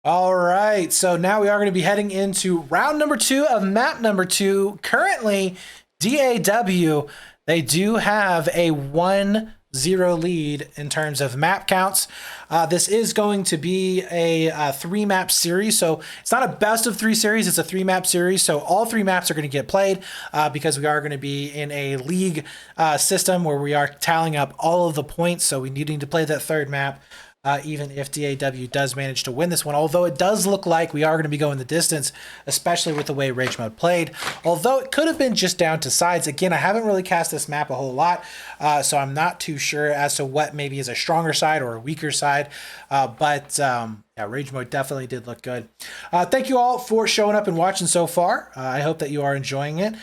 All right, so now we are going to be heading into round number 2 of map number 2. Currently, DAW, they do have a 1-0 lead in terms of map counts. This is going to be a 3-map series, so it's not a best of 3 series, it's a 3-map series, so all 3 maps are going to get played because we are going to be in a league system where we are tallying up all of the points, so we need to play that 3rd map. Even if DAW does manage to win this one, although it does look like we are going to be going the distance, especially with the way Rage Mode played. Although it could have been just down to sides. Again, I haven't really cast this map a whole lot, so I'm not too sure as to what maybe is a stronger side or a weaker side. Yeah, Rage Mode definitely did look good. Thank you all for showing up and watching so far. I hope that you are enjoying it.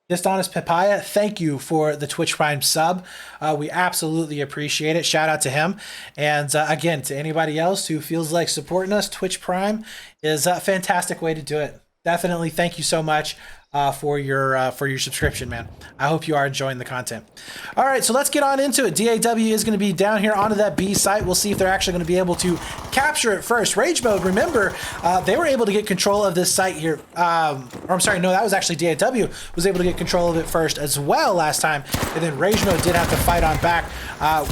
Dishonest Papaya, thank you for the Twitch Prime sub. We absolutely appreciate it. Shout out to him. And again, to anybody else who feels like supporting us, Twitch Prime is a fantastic way to do it. Definitely thank you so much for your subscription, man. I hope you are enjoying the content. All right, so let's get on into it. DAW is going to be down here onto that B site. We'll see if they're actually going to be able to capture it first. Rage Mode, remember, they were able to get control of this site here. Or I'm sorry, no, that was actually DAW was able to get control of it first as well last time. And then Rage Mode did have to fight on back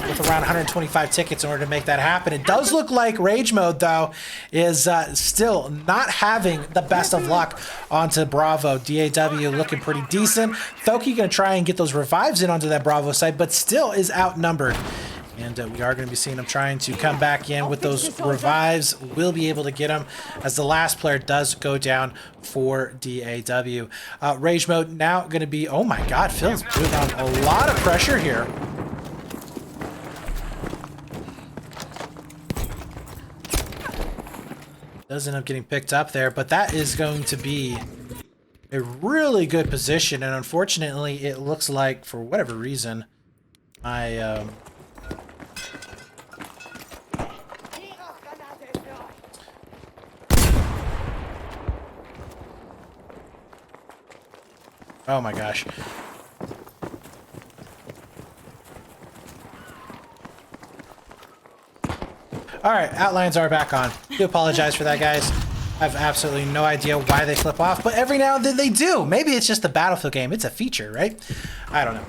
with around 125 tickets in order to make that happen. It does look like Rage Mode, though, is still not having the best of luck onto Bravo. DAW looking pretty decent. Thoki going to try and get those revives in onto that Bravo site, but still is outnumbered. And we are going to be seeing him trying to come back in with those revives. We'll be able to get him as the last player does go down for DAW. Rage Mode now going to be, oh my God, Phil's putting on a lot of pressure here. Does end up getting picked up there, but that is going to be a really good position, and unfortunately it looks like for whatever reason oh my gosh. All right, outlines are back on. I do apologize for that, guys. I have absolutely no idea why they flip off, but every now and then they do. Maybe it's just the Battlefield game. It's a feature, right? I don't know.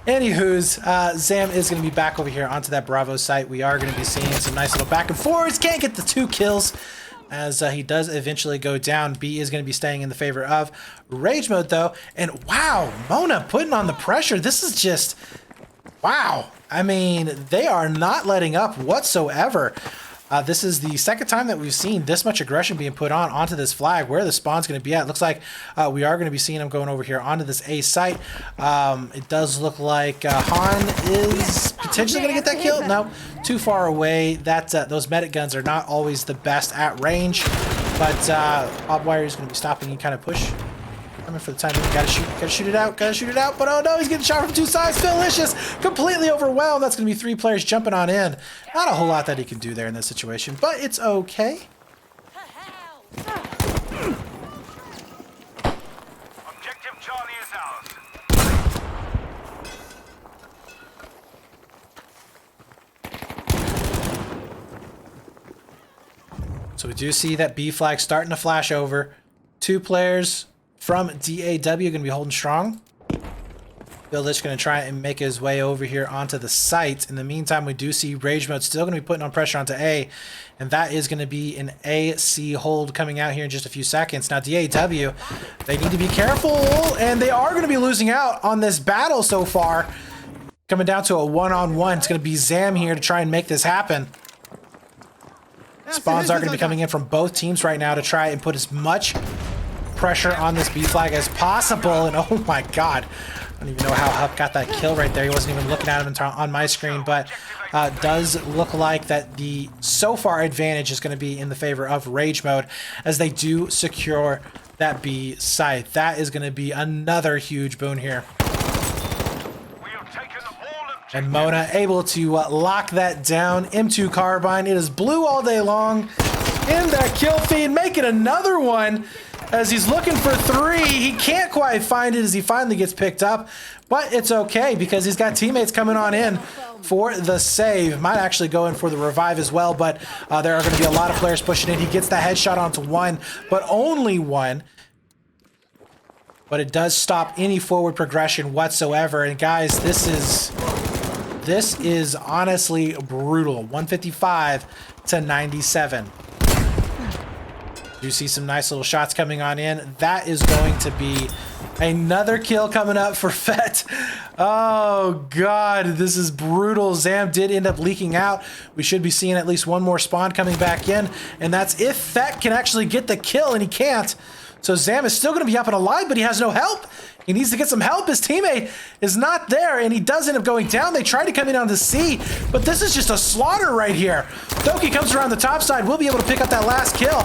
Anywho's, Zam is going to be back over here onto that Bravo site. We are going to be seeing some nice little back and forwards. Can't get the 2 kills as he does eventually go down. B is going to be staying in the favor of Rage Mode, though. And wow, Mona putting on the pressure. This is just, wow. I mean, they are not letting up whatsoever. This is the second time that we've seen this much aggression being put onto this flag. Where the spawn's going to be at, looks like we are going to be seeing them going over here onto this A site. It does look like Han is potentially going to get that kill. No, too far away. Those medic guns are not always the best at range, but Bobwire is going to be stopping and kind of push. Coming for the time being. Gotta shoot it out, but oh no, he's getting shot from 2 sides. Philicious completely overwhelmed. That's gonna be 3 players jumping on in. Not a whole lot that he can do there in this situation, but it's okay.
Objective Charlie is ours.
So we do see that B flag starting to flash over. 2 players from DAW going to be holding strong. Phillich going to try and make his way over here onto the site. In the meantime, we do see Rage Mode still going to be putting on pressure onto A, and that is going to be an AC hold coming out here in just a few seconds. Now, DAW, they need to be careful, and they are going to be losing out on this battle so far. Coming down to a 1-on-1. It's going to be Zam here to try and make this happen. Spawns are going to be coming in from both teams right now to try and put as much pressure on this B flag as possible. And oh my God, I don't even know how Huck got that kill right there. He wasn't even looking at him on my screen, but does look like that the so far advantage is going to be in the favor of Rage Mode as they do secure that B site. That is going to be another huge boon here. And Mona able to lock that down. M2 carbine. It is blue all day long. In that kill feed, making another one as he's looking for 3. He can't quite find it as he finally gets picked up, but it's okay because he's got teammates coming on in for the save. Might actually go in for the revive as well, but there are going to be a lot of players pushing in. He gets that headshot onto one, but only one. But it does stop any forward progression whatsoever. And guys, this is honestly brutal. 155 to 97. You see some nice little shots coming on in. That is going to be another kill coming up for Fett. Oh God, this is brutal. Zam did end up leaking out. We should be seeing at least one more spawn coming back in, and that's if Fett can actually get the kill, and he can't. So Zam is still going to be up and alive, but he has no help. He needs to get some help. His teammate is not there, and he does end up going down. They try to come in on the C, but this is just a slaughter right here. Doki comes around the top side. We'll be able to pick up that last kill.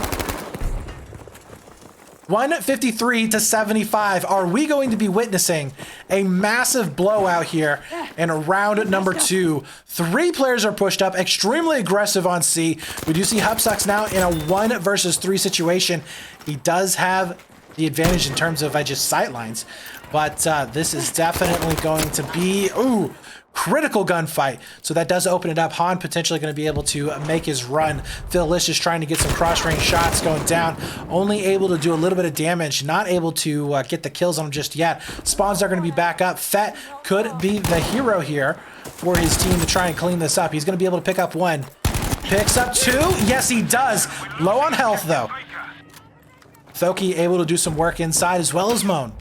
153 to 75. Are we going to be witnessing a massive blowout here in round number 2? 3 players are pushed up, extremely aggressive on C. We do see Hupsucks now in a 1 versus 3 situation. He does have the advantage in terms of just sightlines, but this is definitely going to be critical gunfight. So that does open it up. Han potentially going to be able to make his run. Phil Lish is trying to get some cross-range shots going down. Only able to do a little bit of damage. Not able to get the kills on him just yet. Spawns are going to be back up. Fett could be the hero here for his team to try and clean this up. He's going to be able to pick up 1. Picks up 2. Yes, he does. Low on health, though. Thoki able to do some work inside as well as Moan.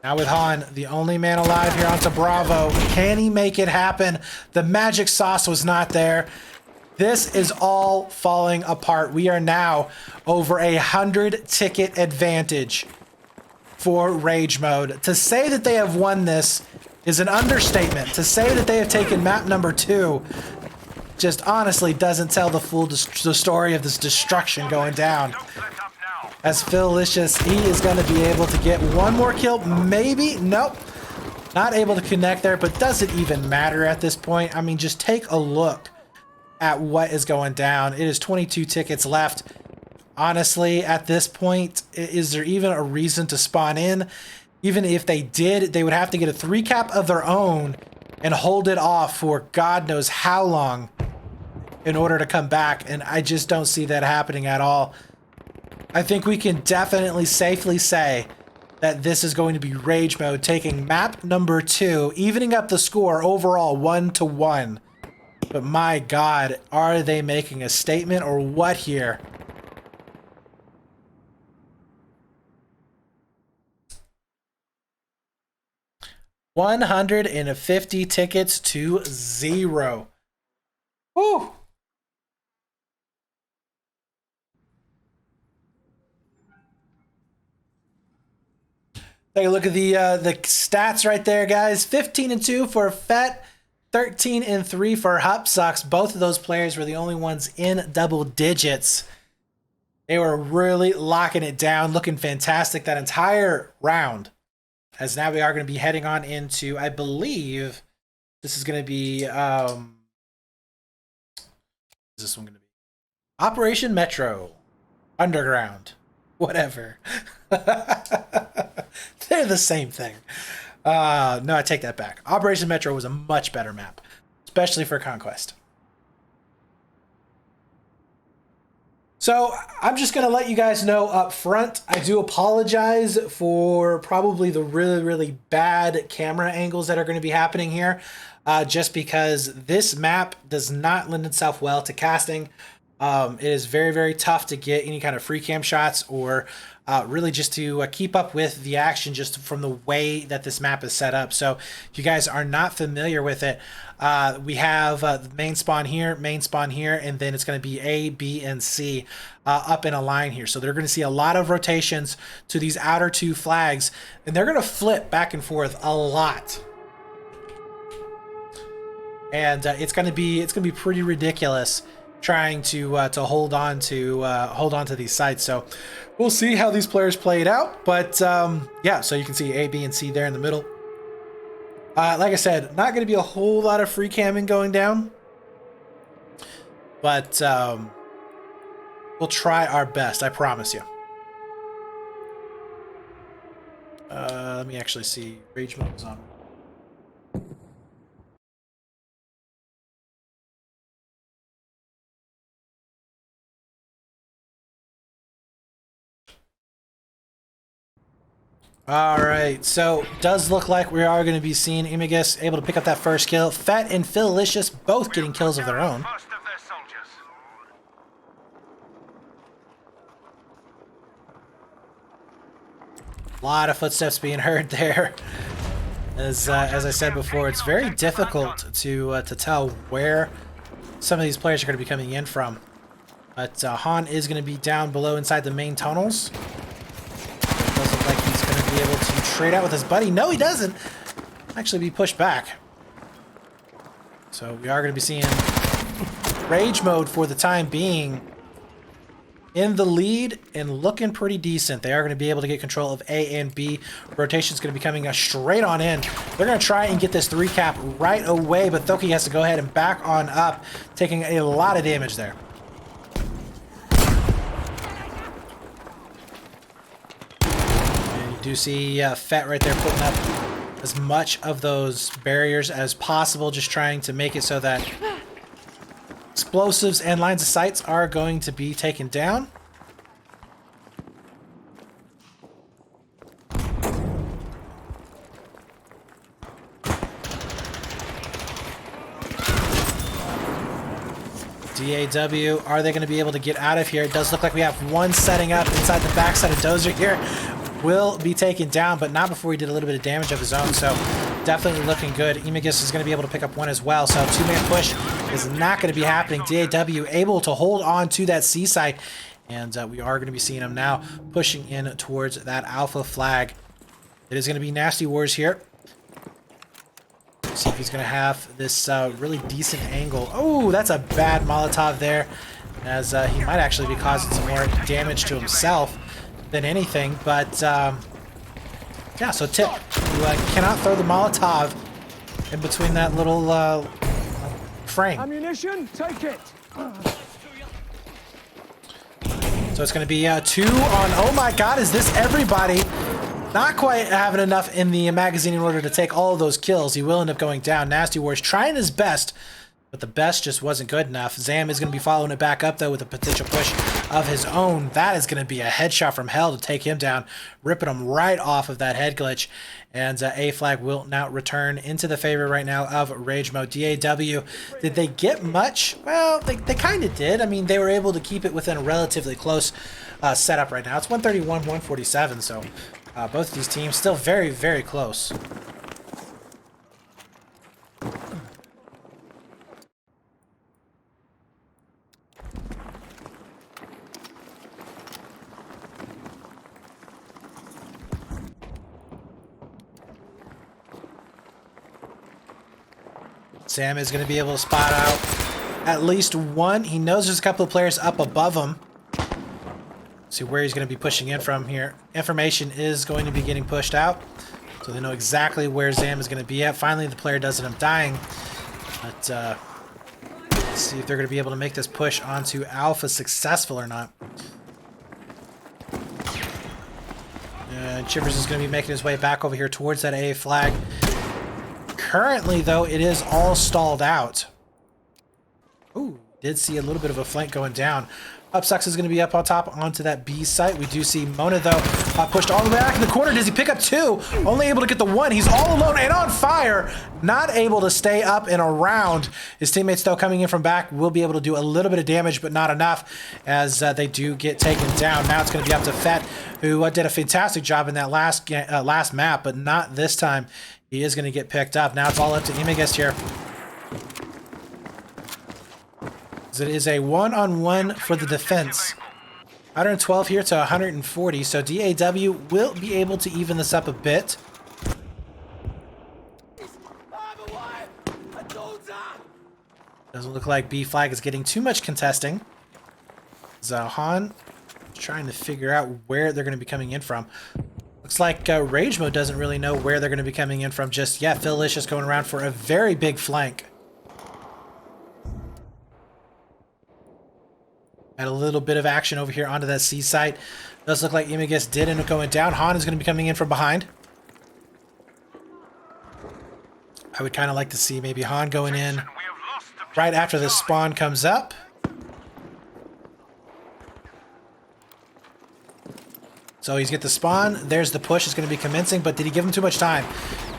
Now with Han, the only man alive here onto Bravo. Can he make it happen? The magic sauce was not there. This is all falling apart. We are now over 100 ticket advantage for Rage Mode. To say that they have won this is an understatement. To say that they have taken map number 2 just honestly doesn't tell the full the story of this destruction going down. As Philicious, he is going to be able to get one more kill, maybe. Nope, not able to connect there, but does it even matter at this point? I mean, just take a look at what is going down. It is 22 tickets left. Honestly, at this point, is there even a reason to spawn in? Even if they did, they would have to get a 3 cap of their own and hold it off for God knows how long in order to come back, and I just don't see that happening at all. I think we can definitely safely say that this is going to be Rage Mode taking map number 2, evening up the score overall 1-1. But my God, are they making a statement or what here? $150 tickets to 0. Woo! Take a look at the stats right there, guys. 15-2 for Fett, 13-3 for Hupsucks. Both of those players were the only ones in double digits. They were really locking it down, looking fantastic that entire round. As now we are going to be heading on into, I believe, this is going to be, is this one going to be? Operation Metro. Underground. Whatever. They're the same thing. No, I take that back. Operation Metro was a much better map, especially for Conquest. So I'm just going to let you guys know up front, I do apologize for probably the really, really bad camera angles that are going to be happening here, just because this map does not lend itself well to casting. It is very, very tough to get any kind of free cam shots or really just to keep up with the action just from the way that this map is set up. So if you guys are not familiar with it, we have the main spawn here, and then it's going to be A, B, and C up in a line here. So they're going to see a lot of rotations to these outer 2 flags, and they're going to flip back and forth a lot. And it's going to be pretty ridiculous trying to hold on to these sites. So we'll see how these players play it out. But yeah, so you can see A, B, and C there in the middle. Like I said, not going to be a whole lot of free camming going down, but we'll try our best, I promise you. Let me actually see. Rage mode is on. All right, so does look like we are going to be seeing Imigus able to pick up that first kill. Fett and Philicious both getting kills of their own.
First of their soldiers.
A lot of footsteps being heard there. As I said before, it's very difficult to tell where some of these players are going to be coming in from. But Han is going to be down below inside the main tunnels. It does look like he's going to be able to trade out with his buddy. No, he doesn't. Actually be pushed back. So we are going to be seeing Rage mode for the time being in the lead and looking pretty decent. They are going to be able to get control of A and B. Rotation's going to be coming straight on in. They're going to try and get this 3 cap right away, but Thoki has to go ahead and back on up, taking a lot of damage there. And you do see Fett right there putting up as much of those barriers as possible, just trying to make it so that explosives and lines of sights are going to be taken down. DAW, are they going to be able to get out of here? It does look like we have one setting up inside the backside of Dozer here. Will be taken down, but not before he did a little bit of damage of his own, so definitely looking good. Imigus is going to be able to pick up one as well, so 2-man push is not going to be happening. DAW able to hold on to that C site, and we are going to be seeing him now pushing in towards that alpha flag. It is going to be Nasty Wars here. See if he's going to have this really decent angle. Oh, that's a bad Molotov there, as he might actually be causing some more damage to himself than anything, but yeah, so tip, you cannot throw the Molotov in between that little frame.
Ammunition, take it.
So it's going to be 2 on, oh my god, is this everybody? Not quite having enough in the magazine in order to take all of those kills. He will end up going down. Nasty Wars trying his best, but the best just wasn't good enough. Zam is going to be following it back up, though, with a potential push of his own. That is going to be a headshot from hell to take him down, ripping him right off of that head glitch. And A flag will now return into the favor right now of Rage Mode. DAW, did they get much? Well, they kind of did. I mean, they were able to keep it within a relatively close setup right now. It's 131-147, so both of these teams still very, very close. Sam is going to be able to spot out at least one. He knows there's a couple of players up above him. See where he's going to be pushing in from here. Information is going to be getting pushed out, so they know exactly where Zam is going to be at. Finally, the player does end up dying. But let's see if they're going to be able to make this push onto Alpha successful or not. And Chivers is going to be making his way back over here towards that A flag. Currently, though, it is all stalled out. Ooh, did see a little bit of a flank going down. Upsucks is going to be up on top onto that B site. We do see Mona, though, pushed all the way back in the corner. Does he pick up 2? Only able to get the 1. He's all alone and on fire. Not able to stay up and around. His teammates, though, coming in from back will be able to do a little bit of damage, but not enough, as they do get taken down. Now it's going to be up to Fett, who did a fantastic job in that last map, but not this time. He is going to get picked up. Now it's all up to Imigus here. It is a 1-on-1 for the defense. 112 here to 140, so DAW will be able to even this up a bit. Doesn't look like B flag is getting too much contesting. Zahan trying to figure out where they're going to be coming in from. Looks like Rage Mode doesn't really know where they're going to be coming in from just yet. Philicious going around for a very big flank. Had a little bit of action over here onto that C site. Does look like Imigus did end up going down. Han is going to be coming in from behind. I would kind of like to see maybe Han going in
We have lost the
right after the spawn comes up. So he's get the spawn. There's the push. It's going to be commencing, but did he give him too much time?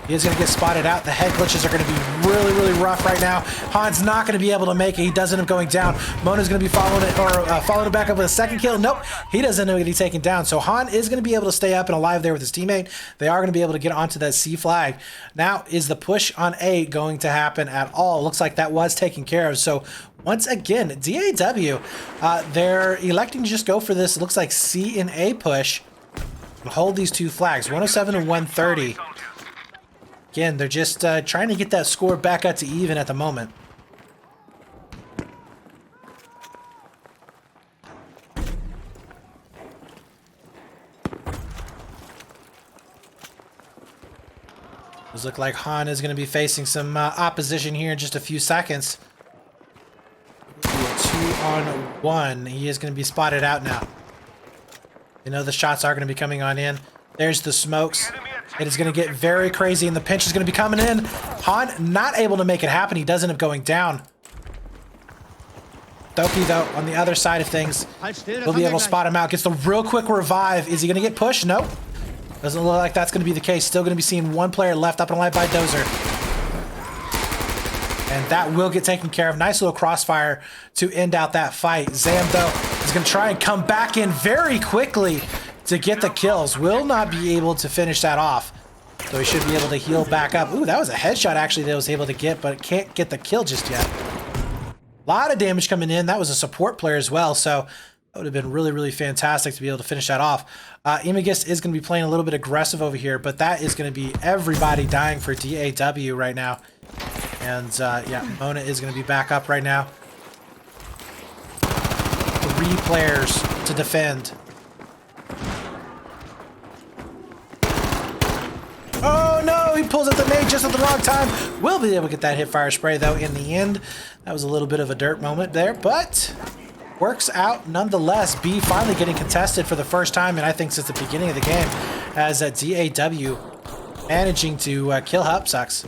He is going to get spotted out. The head glitches are going to be really, really rough right now. Han's not going to be able to make it. He does end up going down. Mona's going to be following it, or following it back up with a second kill. Nope, he doesn't end up getting taken down. So Han is going to be able to stay up and alive there with his teammate. They are going to be able to get onto that C flag. Now, is the push on A going to happen at all? Looks like that was taken care of. So once again, DAW, they're electing to just go for this. It looks like C and A push. Hold these two flags, 107 and 130. Again, they're just trying to get that score back up to even at the moment. Does look like Han is going to be facing some opposition here in just a few seconds. 2-on-1. He is going to be spotted out now. You know the shots are going to be coming on in. There's the smokes. It is going to get very crazy, and the pinch is going to be coming in. Han not able to make it happen. He does end up going down. Doki, though, on the other side of things, will be able to spot him out. Gets the real quick revive. Is he going to get pushed? Nope. Doesn't look like that's going to be the case. Still going to be seeing one player left up and alive by Dozer. And that will get taken care of. Nice little crossfire to end out that fight. Zam, though, is going to try and come back in very quickly to get the kills. Will not be able to finish that off. So he should be able to heal back up. Ooh, that was a headshot actually that was able to get, but can't get the kill just yet. A lot of damage coming in. That was a support player as well, so that would have been really, really fantastic to be able to finish that off. Imagist is going to be playing a little bit aggressive over here, but that is going to be everybody dying for DAW right now. And yeah, Mona is going to be back up right now. 3 players to defend. Oh no, he pulls out the nade just at the wrong time. Will be able to get that hip fire spray though in the end. That was a little bit of a dirt moment there, but works out nonetheless. B finally getting contested for the first time, and I think since the beginning of the game, as DAW managing to kill Hupsucks.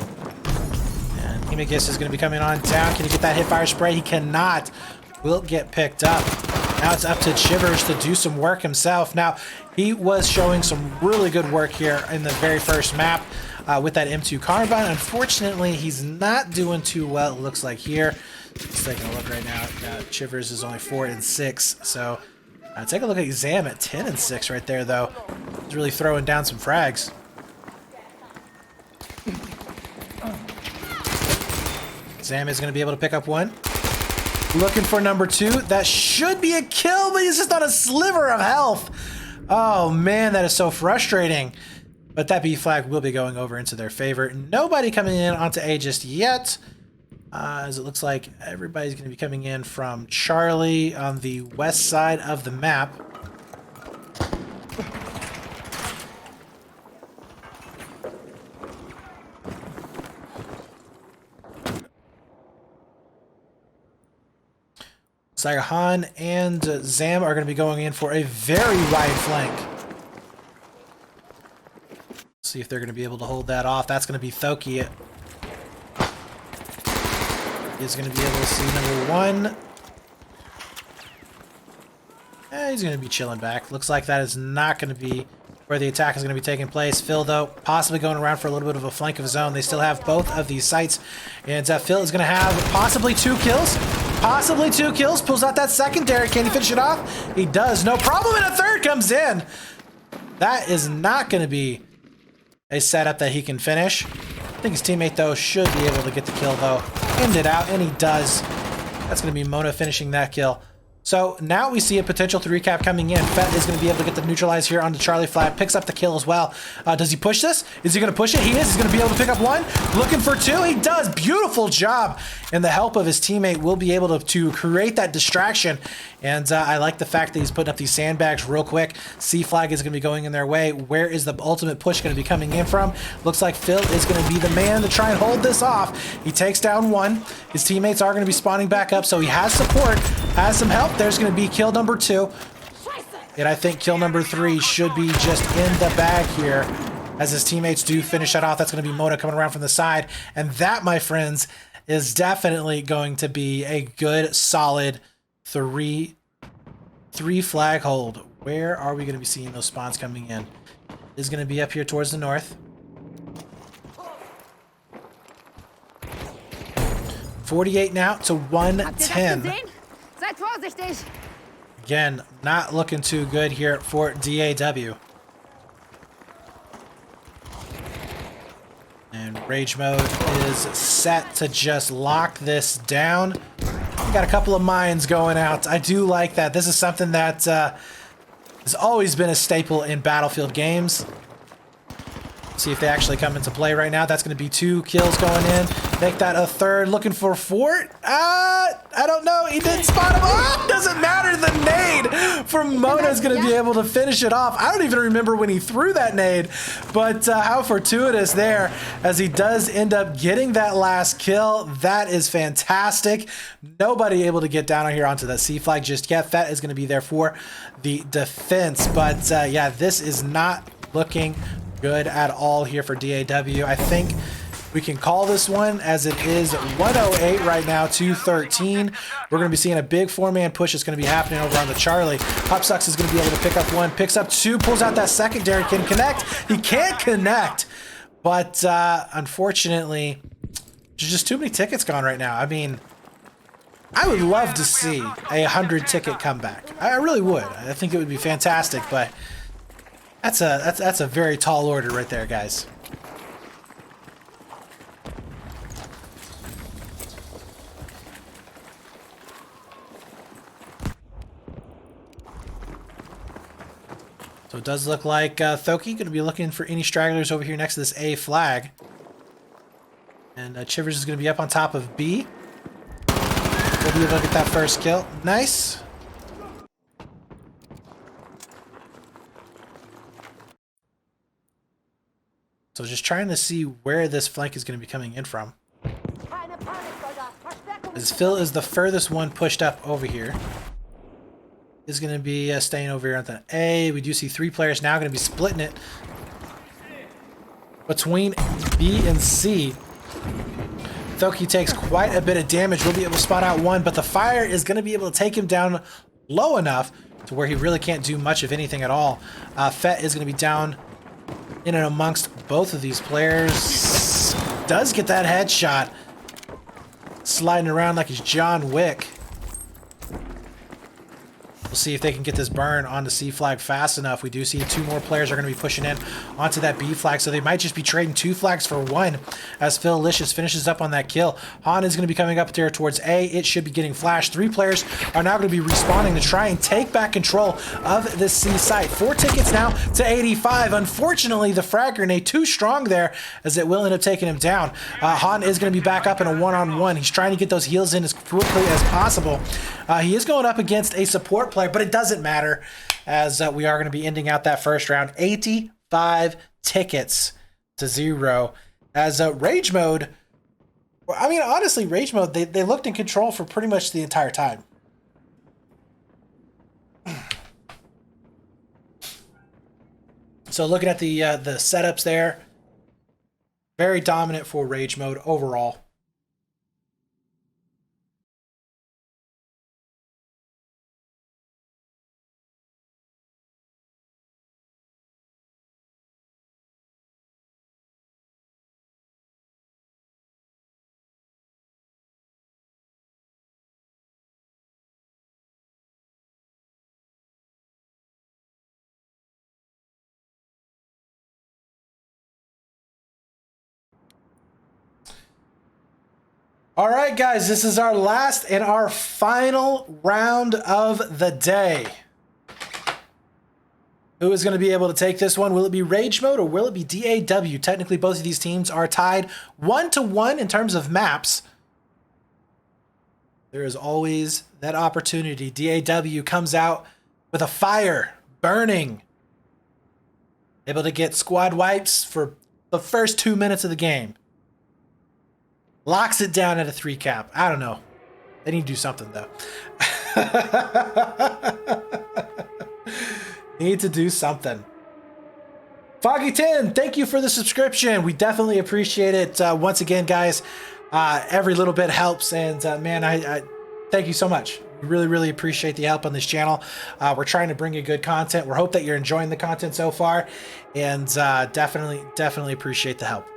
And Imagist is going to be coming on down. Can he get that hip fire spray? He cannot. Will get picked up. Now it's up to Chivers to do some work himself. Now, he was showing some really good work here in the very first map with that M2 Carbine. Unfortunately, he's not doing too well, it looks like here. Just taking a look right now. Chivers is only 4 and 6. So take a look at Zam at 10 and 6 right there, though. He's really throwing down some frags. Zam is going to be able to pick up one. Looking for number 2. That should be a kill, but he's just on a sliver of health. Oh man, that is so frustrating. But that B flag will be going over into their favor. Nobody coming in onto A just yet. As it looks like everybody's going to be coming in from Charlie on the west side of the map. Han and Zam are going to be going in for a very wide flank. See if they're going to be able to hold that off. That's going to be Thoki. He's going to be able to see number 1. He's going to be chilling back. Looks like that is not going to be where the attack is going to be taking place. Phil, though, possibly going around for a little bit of a flank of his own. They still have both of these sites. And Phil is going to have possibly 2 kills. Possibly 2 kills. Pulls out that secondary. Can he finish it off? He does. No problem. And a third comes in. That is not going to be a setup that he can finish. I think his teammate, though, should be able to get the kill, though. End it out, and he does. That's going to be Mona finishing that kill. So now we see a potential 3 cap coming in. Fett is going to be able to get the neutralize here on the Charlie flag. Picks up the kill as well. Does he push this? Is he going to push it? He is. He's going to be able to pick up 1. Looking for 2. He does. Beautiful job. And the help of his teammate will be able to create that distraction. And I like the fact that he's putting up these sandbags real quick. C flag is going to be going in their way. Where is the ultimate push going to be coming in from? Looks like Phil is going to be the man to try and hold this off. He takes down 1. His teammates are going to be spawning back up, so he has support, has some help. There's going to be kill number 2. And I think kill number 3 should be just in the bag here, as his teammates do finish that off. That's going to be Mona coming around from the side. And that, my friends, is definitely going to be a good, solid three flag hold. Where are we going to be seeing those spawns coming in? Is going to be up here towards the north. 48 now to 110.
Seid vorsichtig.
Again, not looking too good here for DAW. And Rage Mode is set to just lock this down. We got a couple of mines going out. I do like that. This is something that has always been a staple in Battlefield games. See if they actually come into play right now. That's going to be 2 kills going in. Make that a third. Looking for Fort. I don't know. He didn't spot him. Oh, doesn't matter. The nade from Mona is going to be able to finish it off. I don't even remember when he threw that nade, but how fortuitous there as he does end up getting that last kill. That is fantastic. Nobody able to get down on here onto that C flag just yet. That is going to be there for the defense. But yeah, this is not looking good at all here for DAW. I think we can call this one as it is 108 right now to 13. We're going to be seeing a big 4-man push that's going to be happening over on the Charlie. Hopsucks is going to be able to pick up 1, picks up 2, pulls out that secondary, can connect. He can't connect, but unfortunately, there's just too many tickets gone right now. I mean, I would love to see a 100 ticket comeback. I really would. I think it would be fantastic, but that's a very tall order right there, guys. So it does look like Thoki going to be looking for any stragglers over here next to this A flag. And Chivers is going to be up on top of B. We'll be able to get that first kill. Nice. So just trying to see where this flank is going to be coming in from. As Phil is the furthest one pushed up over here. Is going to be staying over here at the A. We do see 3 players now going to be splitting it between B and C. Thoki takes quite a bit of damage. We'll be able to spot out 1, but the fire is going to be able to take him down low enough to where he really can't do much of anything at all. Fett is going to be down in and amongst both of these players. Does get that headshot. Sliding around like he's John Wick. We'll see if they can get this burn on the C flag fast enough. We do see 2 more players are going to be pushing in onto that B flag, so they might just be trading 2 flags for 1 as Phil Licious finishes up on that kill. Han is going to be coming up there towards A. It should be getting flashed. 3 players are now going to be respawning to try and take back control of this C site. 4 tickets now to 85. Unfortunately, the frag grenade too strong there as it will end up taking him down. Han is going to be back up in a 1-on-1. He's trying to get those heals in as quickly as possible. He is going up against a support player, but it doesn't matter as we are going to be ending out that first round. 85 tickets to 0 as Rage Mode. I mean, honestly, Rage Mode, they looked in control for pretty much the entire time. So looking at the setups there, very dominant for Rage Mode overall. All right, guys, this is our last and our final round of the day. Who is going to be able to take this one? Will it be Rage Mode or will it be DAW? Technically, both of these teams are tied 1-1 in terms of maps. There is always that opportunity. DAW comes out with a fire burning. Able to get squad wipes for the first 2 minutes of the game. Locks it down at a 3 cap. I don't know. They need to do something, though. Need to do something. Foggy10, thank you for the subscription. We definitely appreciate it. Once again, guys, every little bit helps. And man, I thank you so much. We really, really appreciate the help on this channel. We're trying to bring you good content. We hope that you're enjoying the content so far. And definitely appreciate the help.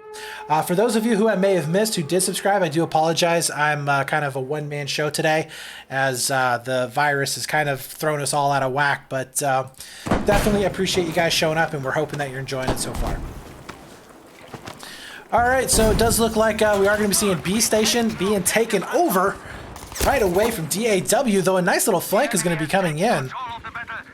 For those of you who I may have missed who did subscribe, I do apologize. I'm kind of a one-man show today as the virus has kind of thrown us all out of whack, but definitely appreciate you guys showing up, and we're hoping that you're enjoying it so far. All right, so it does look like we are going to be seeing B Station being taken over right away from DAW, though a nice little flank is going to be coming in.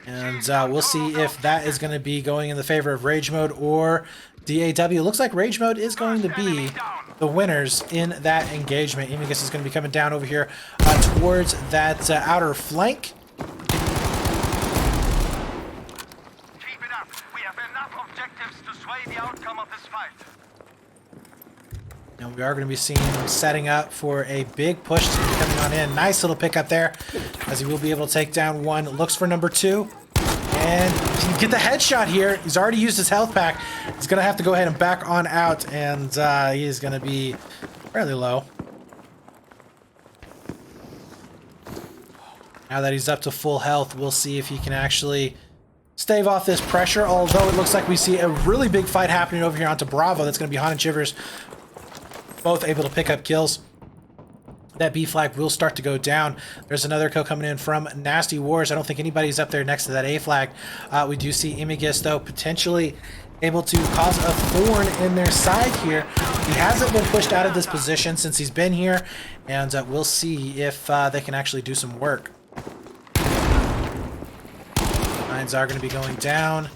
And we'll see if that is going to be going in the favor of Rage Mode or DAW. Looks like Rage Mode is going to be the winners in that engagement. eMegus is going to be coming down over here towards that outer flank.
Keep it up. We have enough objectives to sway the outcome of this fight.
And we are going to be seeing him setting up for a big push to be coming on in. Nice little pickup there, as he will be able to take down one. Looks for number 2. And he can get the headshot here. He's already used his health pack. He's going to have to go ahead and back on out, and he is going to be fairly low. Now that he's up to full health, we'll see if he can actually stave off this pressure, although it looks like we see a really big fight happening over here onto Bravo. That's going to be Han and Chivers both able to pick up kills. That B flag will start to go down. There's another kill coming in from Nasty Wars. I don't think anybody's up there next to that A flag. We do see eMegus, though, potentially able to cause a thorn in their side here. He hasn't been pushed out of this position since he's been here, and we'll see if they can actually do some work. Mines are going to be going down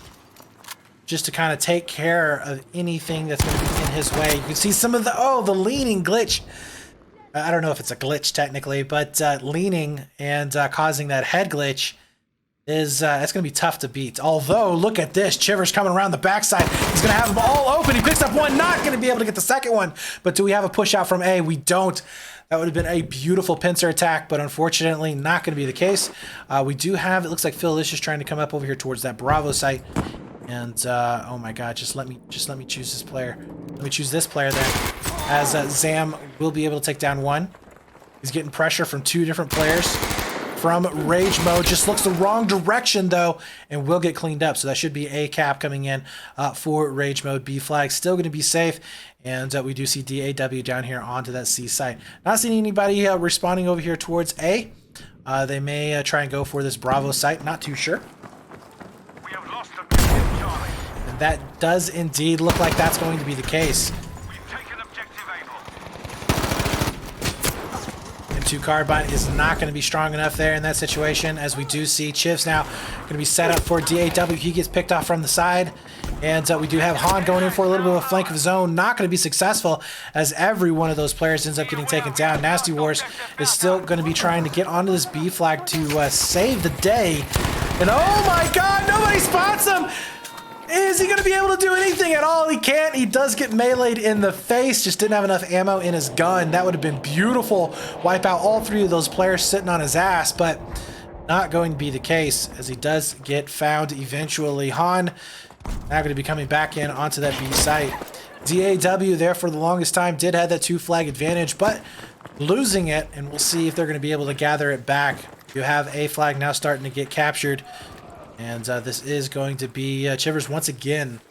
just to kind of take care of anything that's going to be in his way. You can see some of the leaning glitch. I don't know if it's a glitch technically, but leaning and causing that head glitch is it's going to be tough to beat. Although, look at this. Chivers coming around the backside. He's going to have them all open. He picks up one, not going to be able to get the second one. But do we have a push out from A? We don't. That would have been a beautiful pincer attack, but unfortunately not going to be the case. We do have, it looks like Phil is just trying to come up over here towards that Bravo site. And oh my god, just let me choose this player. Let me choose this player then, as Zam will be able to take down one. He's getting pressure from 2 different players from Rage Mode. Just looks the wrong direction though, and will get cleaned up. So that should be a cap coming in for Rage Mode. B flag still going to be safe, and we do see DAW down here onto that C site. Not seeing anybody responding over here towards A. They may try and go for this Bravo site. Not too sure. That does indeed look like that's going to be the case.
We've taken objective Able.
M2 Carbine is not going to be strong enough there in that situation, as we do see Chivs now going to be set up for DAW. He gets picked off from the side, and we do have Han going in for a little bit of a flank of his own. Not going to be successful, as every one of those players ends up getting taken down. Nasty Wars is still going to be trying to get onto this B flag to save the day. And oh my god, nobody spots him! Is he going to be able to do anything at all? He can't. He does get meleeed in the face. Just didn't have enough ammo in his gun. That would have been beautiful. Wipe out all 3 of those players sitting on his ass, but not going to be the case, as he does get found eventually. Han now going to be coming back in onto that B site. DAW there for the longest time did have that 2 flag advantage, but losing it, and we'll see if they're going to be able to gather it back. You have A flag now starting to get captured. And this is going to be Chivers once again.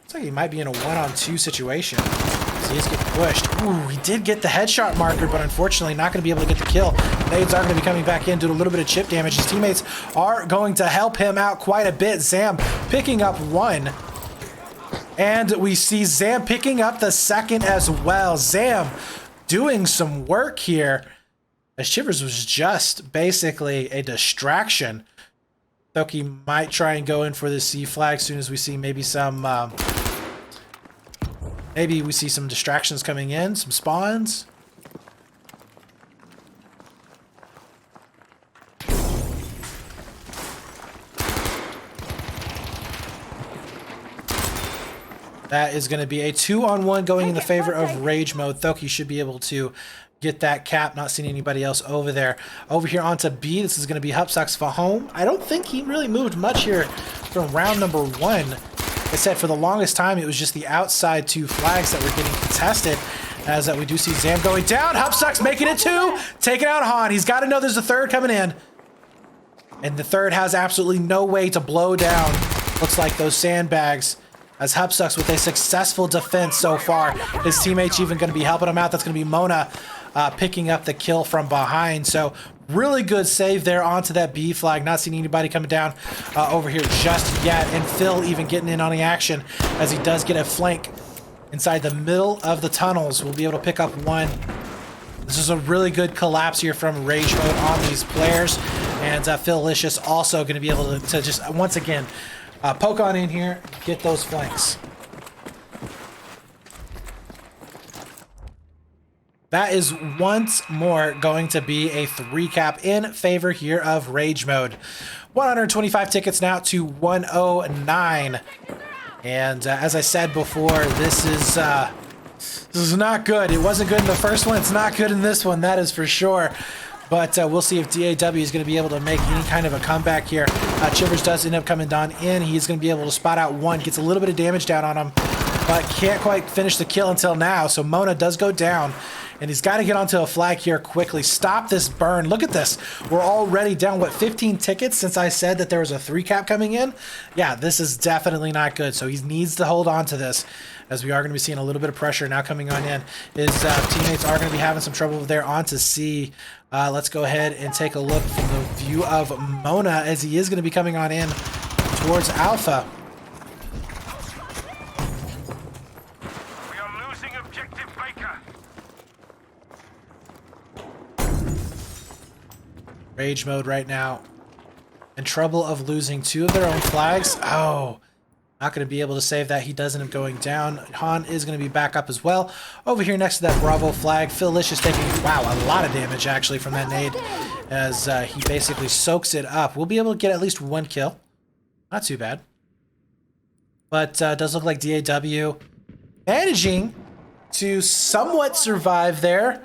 Looks like he might be in a 1-on-2 situation. So he's getting pushed. Ooh, he did get the headshot marker, but unfortunately not going to be able to get the kill. Nades are going to be coming back in, doing a little bit of chip damage. His teammates are going to help him out quite a bit. Zam picking up 1. And we see Zam picking up the 2nd as well. Zam doing some work here, as Chivers was just basically a distraction. Thoki might try and go in for the C flag as soon as we see maybe some distractions coming in, some spawns. That is going to be a 2-on-1 going in the favor of Rage Mode. Thoki should be able to get that cap. Not seeing anybody else over there. Over here onto B, this is going to be Hupsucks for home. I don't think he really moved much here from round number 1. I said, for the longest time, it was just the outside 2 flags that were getting contested. As that we do see Zam going down. Hupsuck's making it 2. Taking out Han. He's got to know there's a 3rd coming in. And the 3rd has absolutely no way to blow down, looks like, those sandbags. As Hupsucks with a successful defense so far. His teammates even going to be helping him out. That's going to be Mona picking up the kill from behind. So really good save there onto that B flag. Not seeing anybody coming down over here just yet. And Phil even getting in on the action as he does get a flank inside the middle of the tunnels. We'll be able to pick up 1. This is a really good collapse here from Rage Mode on these players. And Philicious also going to be able to just, once again, poke on in here, get those flanks. That is once more going to be a 3 cap in favor here of Rage Mode. 125 tickets now to 109. And as I said before, this is not good. It wasn't good in the first one. It's not good in this one. That is for sure. But we'll see if DAW is going to be able to make any kind of a comeback here. Chivers does end up coming down in. He's going to be able to spot out 1. Gets a little bit of damage down on him, but can't quite finish the kill until now. So Mona does go down, and he's got to get onto a flag here quickly. Stop this burn. Look at this. We're already down, what, 15 tickets since I said that there was a 3 cap coming in? Yeah, this is definitely not good. So he needs to hold on to this, as we are going to be seeing a little bit of pressure now coming on in. His teammates are going to be having some trouble there onto C. Let's go ahead and take a look from the view of Mona, as he is going to be coming on in towards Alpha.
We are losing objective Baker.
Rage Mode right now in trouble of losing 2 of their own flags. Oh, not going to be able to save that. He does end up going down. Han is going to be back up as well. Over here next to that Bravo flag, Philicious taking, wow, a lot of damage actually from that nade, as he basically soaks it up. We'll be able to get at least 1 kill. Not too bad. But does look like DAW managing to somewhat survive there,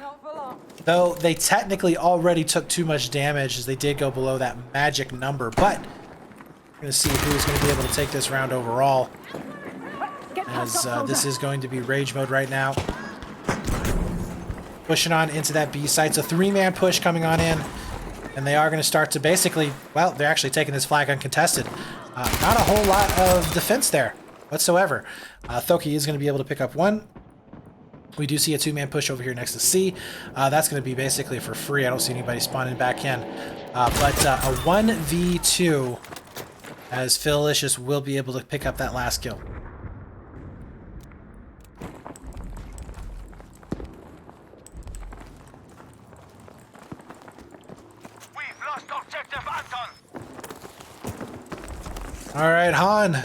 though they technically already took too much damage as they did go below that magic number. But we're going to see who's going to be able to take this round overall, as this is going to be Rage Mode right now. Pushing on into that B site. It's a 3-man push coming on in, and they are going to start to basically, well, they're actually taking this flag uncontested. Not a whole lot of defense there whatsoever. Thoki is going to be able to pick up 1. We do see a 2-man push over here next to C. That's going to be basically for free. I don't see anybody spawning back in. But a 1v2, as Philicious will be able to pick up that last kill.
We've lost objective Anton.
All right, Han.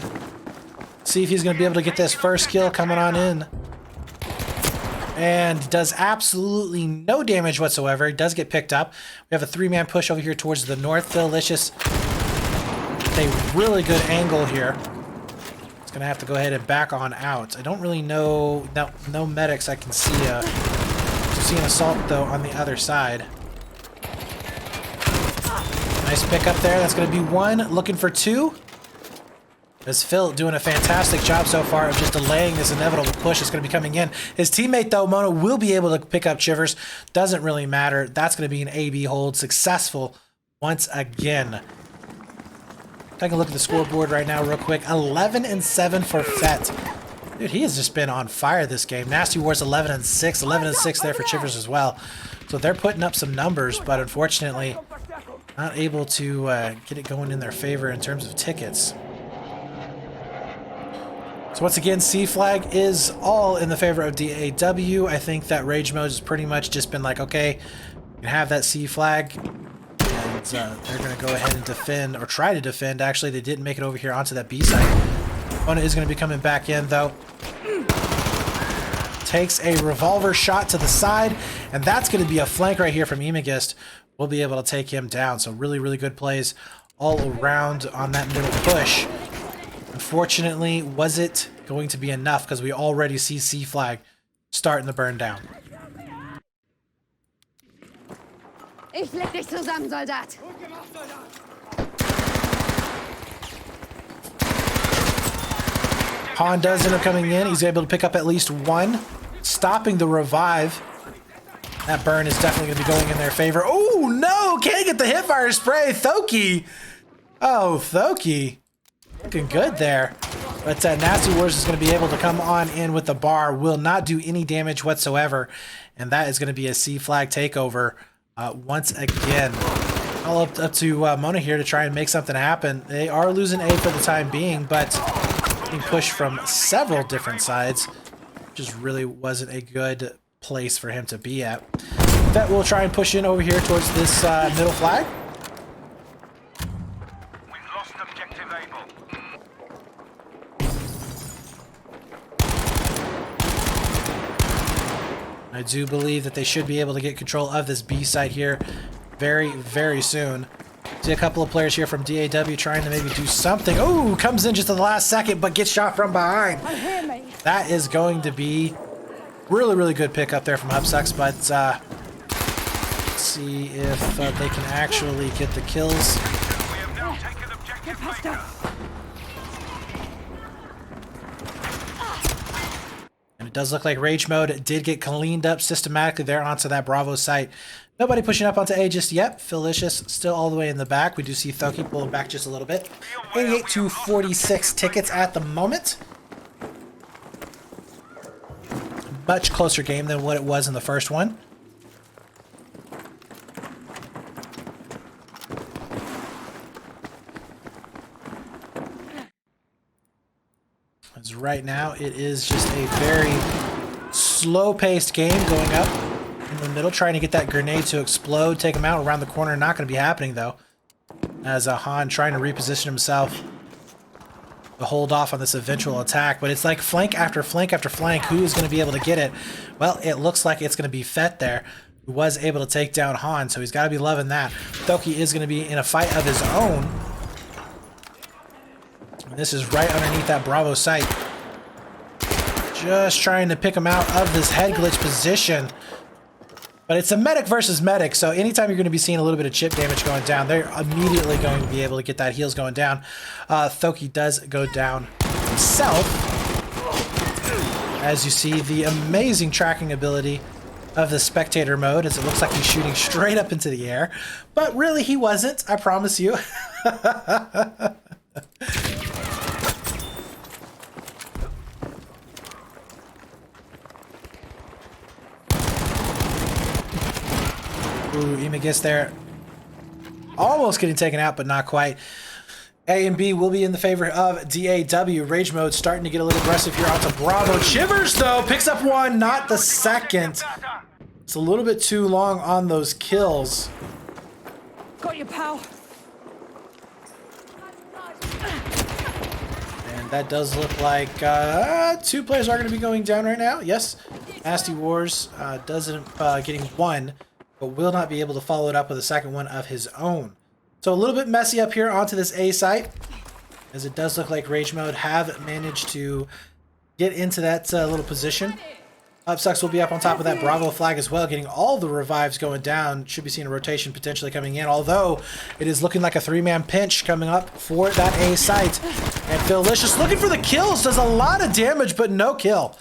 See if he's going to be able to get this first kill coming on in. And does absolutely no damage whatsoever. He does get picked up. We have a 3-man push over here towards the north. Philicious, a really good angle here. It's going to have to go ahead and back on out. I don't really know. No medics I can see. See an assault, though, on the other side. Nice pick up there. That's going to be 1. Looking for 2. As Phil doing a fantastic job so far of just delaying this inevitable push that's going to be coming in. His teammate, though, Mona, will be able to pick up Chivers. Doesn't really matter. That's going to be an AB hold. Successful once again. Take a look at the scoreboard right now real quick. 11-7 for Fett. Dude, he has just been on fire this game. Nasty Wars 11-6. 11-6 there for Chivers as well. So they're putting up some numbers, but unfortunately not able to get it going in their favor in terms of tickets. So once again, C flag is all in the favor of DAW. I think that Rage Mode has pretty much just been like, okay, you can have that C flag. And they're going to go ahead and defend, or try to defend. Actually, they didn't make it over here onto that B side. Mona is going to be coming back in, though. Takes a revolver shot to the side, and that's going to be a flank right here from Emagist. We'll be able to take him down. So really, really good plays all around on that middle push. Unfortunately, was it going to be enough? Because we already see C flag starting to burn down.
Ich leg dich zusammen, Soldat.
Han does end up coming in. He's able to pick up at least one, stopping the revive. That burn is definitely going to be going in their favor. Oh, no! Can't get the hipfire spray. Thoki. Oh, Thoki. Looking good there. But Nasty Wars is going to be able to come on in with the bar. Will not do any damage whatsoever. And that is going to be a C flag takeover once again. All up to Mona here to try and make something happen. They are losing A for the time being, but being pushed from several different sides. Just really wasn't a good place for him to be at. That will try and push in over here towards this middle flag.
We've lost objective Able.
I do believe that they should be able to get control of this B site here very, very soon. See a couple of players here from DAW trying to maybe do something. Oh, comes in just at the last second, but gets shot from behind. That is going to be really, really good pick up there from Hubsucks, but let's see if they can actually get the kills.
We have now taken objective Baker.
And it does look like Rage Mode did get cleaned up systematically there onto that Bravo site. Nobody pushing up onto A just yet. Felicious still all the way in the back. We do see Thoki pulling back just a little bit. 88 to 46 tickets at the moment. Much closer game than what it was in the first one. As right now, it is just a very slow-paced game going up in the middle, trying to get that grenade to explode, take him out around the corner. Not going to be happening, though, as Han trying to reposition himself to hold off on this eventual attack. But it's like flank after flank after flank. Who is going to be able to get it? Well, it looks like it's going to be Fett there, who was able to take down Han, so he's got to be loving that. Thoki is going to be in a fight of his own. And this is right underneath that Bravo site. Just trying to pick him out of this head glitch position. But it's a medic versus medic, so anytime you're going to be seeing a little bit of chip damage going down, they're immediately going to be able to get that heals going down. Thoki does go down himself. As you see, the amazing tracking ability of the spectator mode, as it looks like he's shooting straight up into the air. But really, he wasn't, I promise you. Ooh, Imagis there. Almost getting taken out, but not quite. A and B will be in the favor of DAW. Rage Mode starting to get a little aggressive here onto Bravo. Chivers, though, picks up one, not the second. It's a little bit too long on those kills.
Got your pal.
And that does look like two players are going to be going down right now. Yes, Nasty Wars does end up getting one, but will not be able to follow it up with a second one of his own. So a little bit messy up here onto this A site, as it does look like Rage Mode have managed to get into that little position. Upsucks will be up on top of that Bravo flag as well, getting all the revives going down. Should be seeing a rotation potentially coming in, although it is looking like a three-man pinch coming up for that A site. And Felicious looking for the kills, does a lot of damage, but no kill.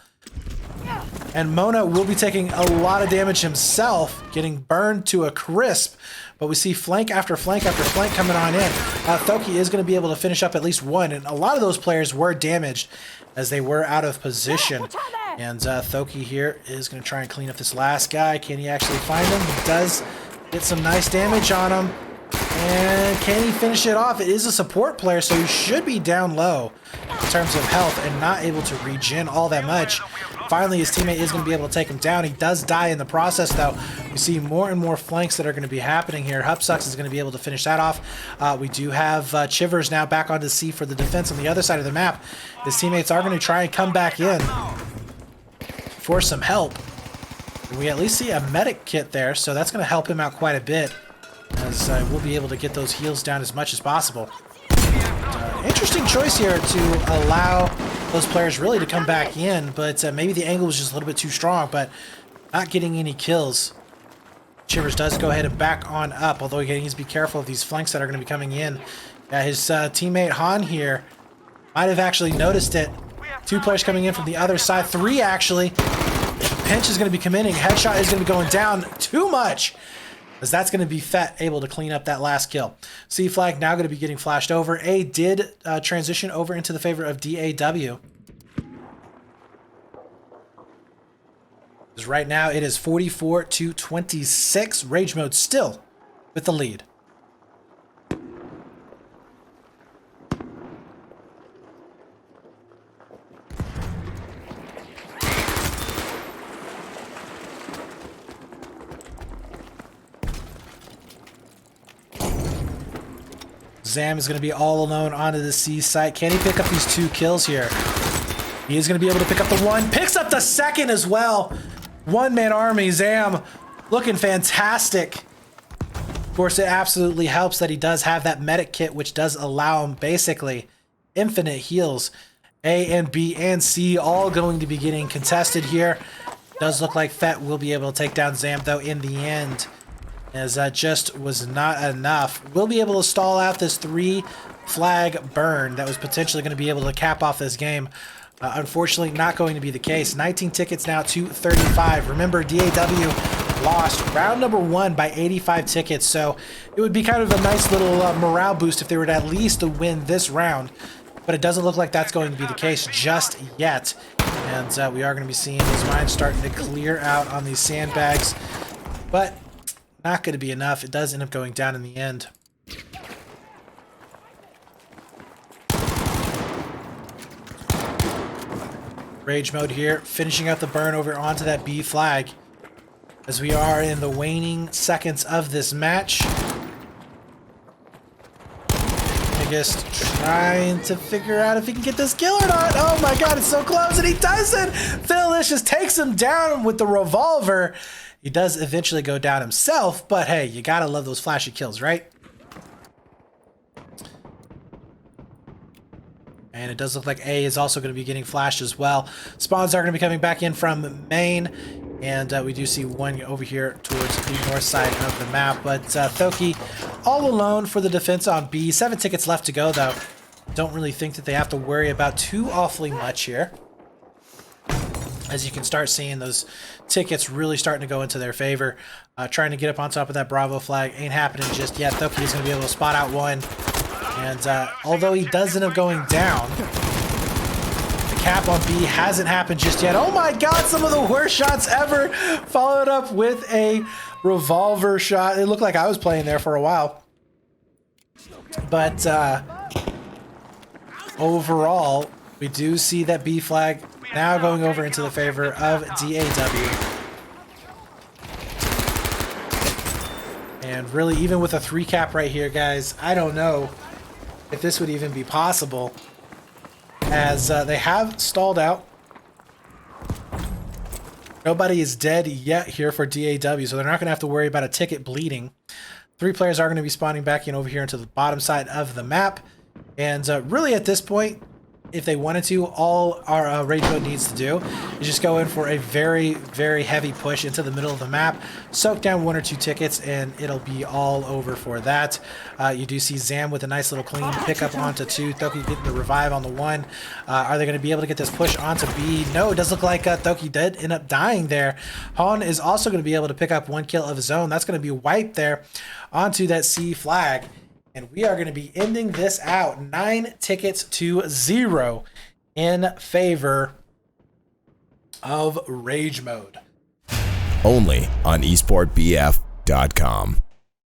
And Mona will be taking a lot of damage himself, getting burned to a crisp. But we see flank after flank after flank coming on in. Thoki is going to be able to finish up at least one, and a lot of those players were damaged as they were out of position. And Thoki here is going to try and clean up this last guy. Can he actually find him? He does get some nice damage on him. And can he finish it off? It is a support player, so he should be down low in terms of health and not able to regen all that much. Finally, his teammate is going to be able to take him down. He does die in the process, though. We see more and more flanks that are going to be happening here. Hubsucks is going to be able to finish that off. We do have Chivers now back onto C for the defense on the other side of the map. His teammates are going to try and come back in for some help. We at least see a medic kit there, so that's going to help him out quite a bit, as we'll be able to get those heals down as much as possible. Interesting choice here to allow those players really to come back in, but maybe the angle was just a little bit too strong, but not getting any kills. Chivers does go ahead and back on up, although he needs to be careful of these flanks that are going to be coming in. His teammate Han here might have actually noticed it Two players coming in from the other side. Three, actually. Pinch is going to be committing. Headshot is going to be going down too much, as that's going to be Fett able to clean up that last kill. C flag now going to be getting flashed over. A did transition over into the favor of DAW. Because right now it is 44-26. Rage mode still with the lead. Zam is going to be all alone onto the C site. Can he pick up these 2 kills here? He is going to be able to pick up the 1. Picks up the 2nd as well. One-man army. Zam looking fantastic. Of course, it absolutely helps that he does have that medic kit, which does allow him basically infinite heals. A and B and C all going to be getting contested here. Does look like Fett will be able to take down Zam, though, in the end, as that just was not enough. We'll be able to stall out this 3 flag burn that was potentially going to be able to cap off this game. Unfortunately, not going to be the case. 19 tickets now to 35. Remember, DAW lost round number 1 by 85 tickets, so it would be kind of a nice little morale boost if they were to at least win this round. But it doesn't look like that's going to be the case just yet. And we are going to be seeing these mines starting to clear out on these sandbags. But not going to be enough. It does end up going down in the end. Rage mode here, finishing out the burn over onto that B flag, as we are in the waning seconds of this match. Just trying to figure out if he can get this kill or not. Oh my god, it's so close, and he doesn't! Philicious takes him down with the revolver. He does eventually go down himself, but hey, you gotta love those flashy kills, right? And it does look like A is also going to be getting flashed as well. Spawns are going to be coming back in from main. And we do see one over here towards the north side of the map. But Thoki all alone for the defense on B. 7 tickets left to go, though. Don't really think that they have to worry about too awfully much here, as you can start seeing those tickets really starting to go into their favor. Trying to get up on top of that Bravo flag ain't happening just yet. Thoki is going to be able to spot out one. And although he does end up going down, the cap on B hasn't happened just yet. Oh my god, some of the worst shots ever, followed up with a revolver shot. It looked like I was playing there for a while. But overall, we do see that B flag now going over into the favor of DAW. And really, even with a 3 cap right here, guys, I don't know if this would even be possible, as they have stalled out. Nobody is dead yet here for DAW, so they're not going to have to worry about a ticket bleeding. 3 players are going to be spawning back in over here into the bottom side of the map. And really at this point, if they wanted to, all our Rage Mode needs to do is just go in for a very, very heavy push into the middle of the map, soak down 1 or 2 tickets, and it'll be all over for that. You do see Zam with a nice little clean pick up onto 2. Thoki getting the revive on the 1. Are they going to be able to get this push onto B? No, it does look like Thoki did end up dying there. Han is also going to be able to pick up 1 kill of his own. That's going to be wiped there onto that C flag. And we are going to be ending this out 9 tickets to 0 in favor of Rage Mode.
Only on esportbf.com.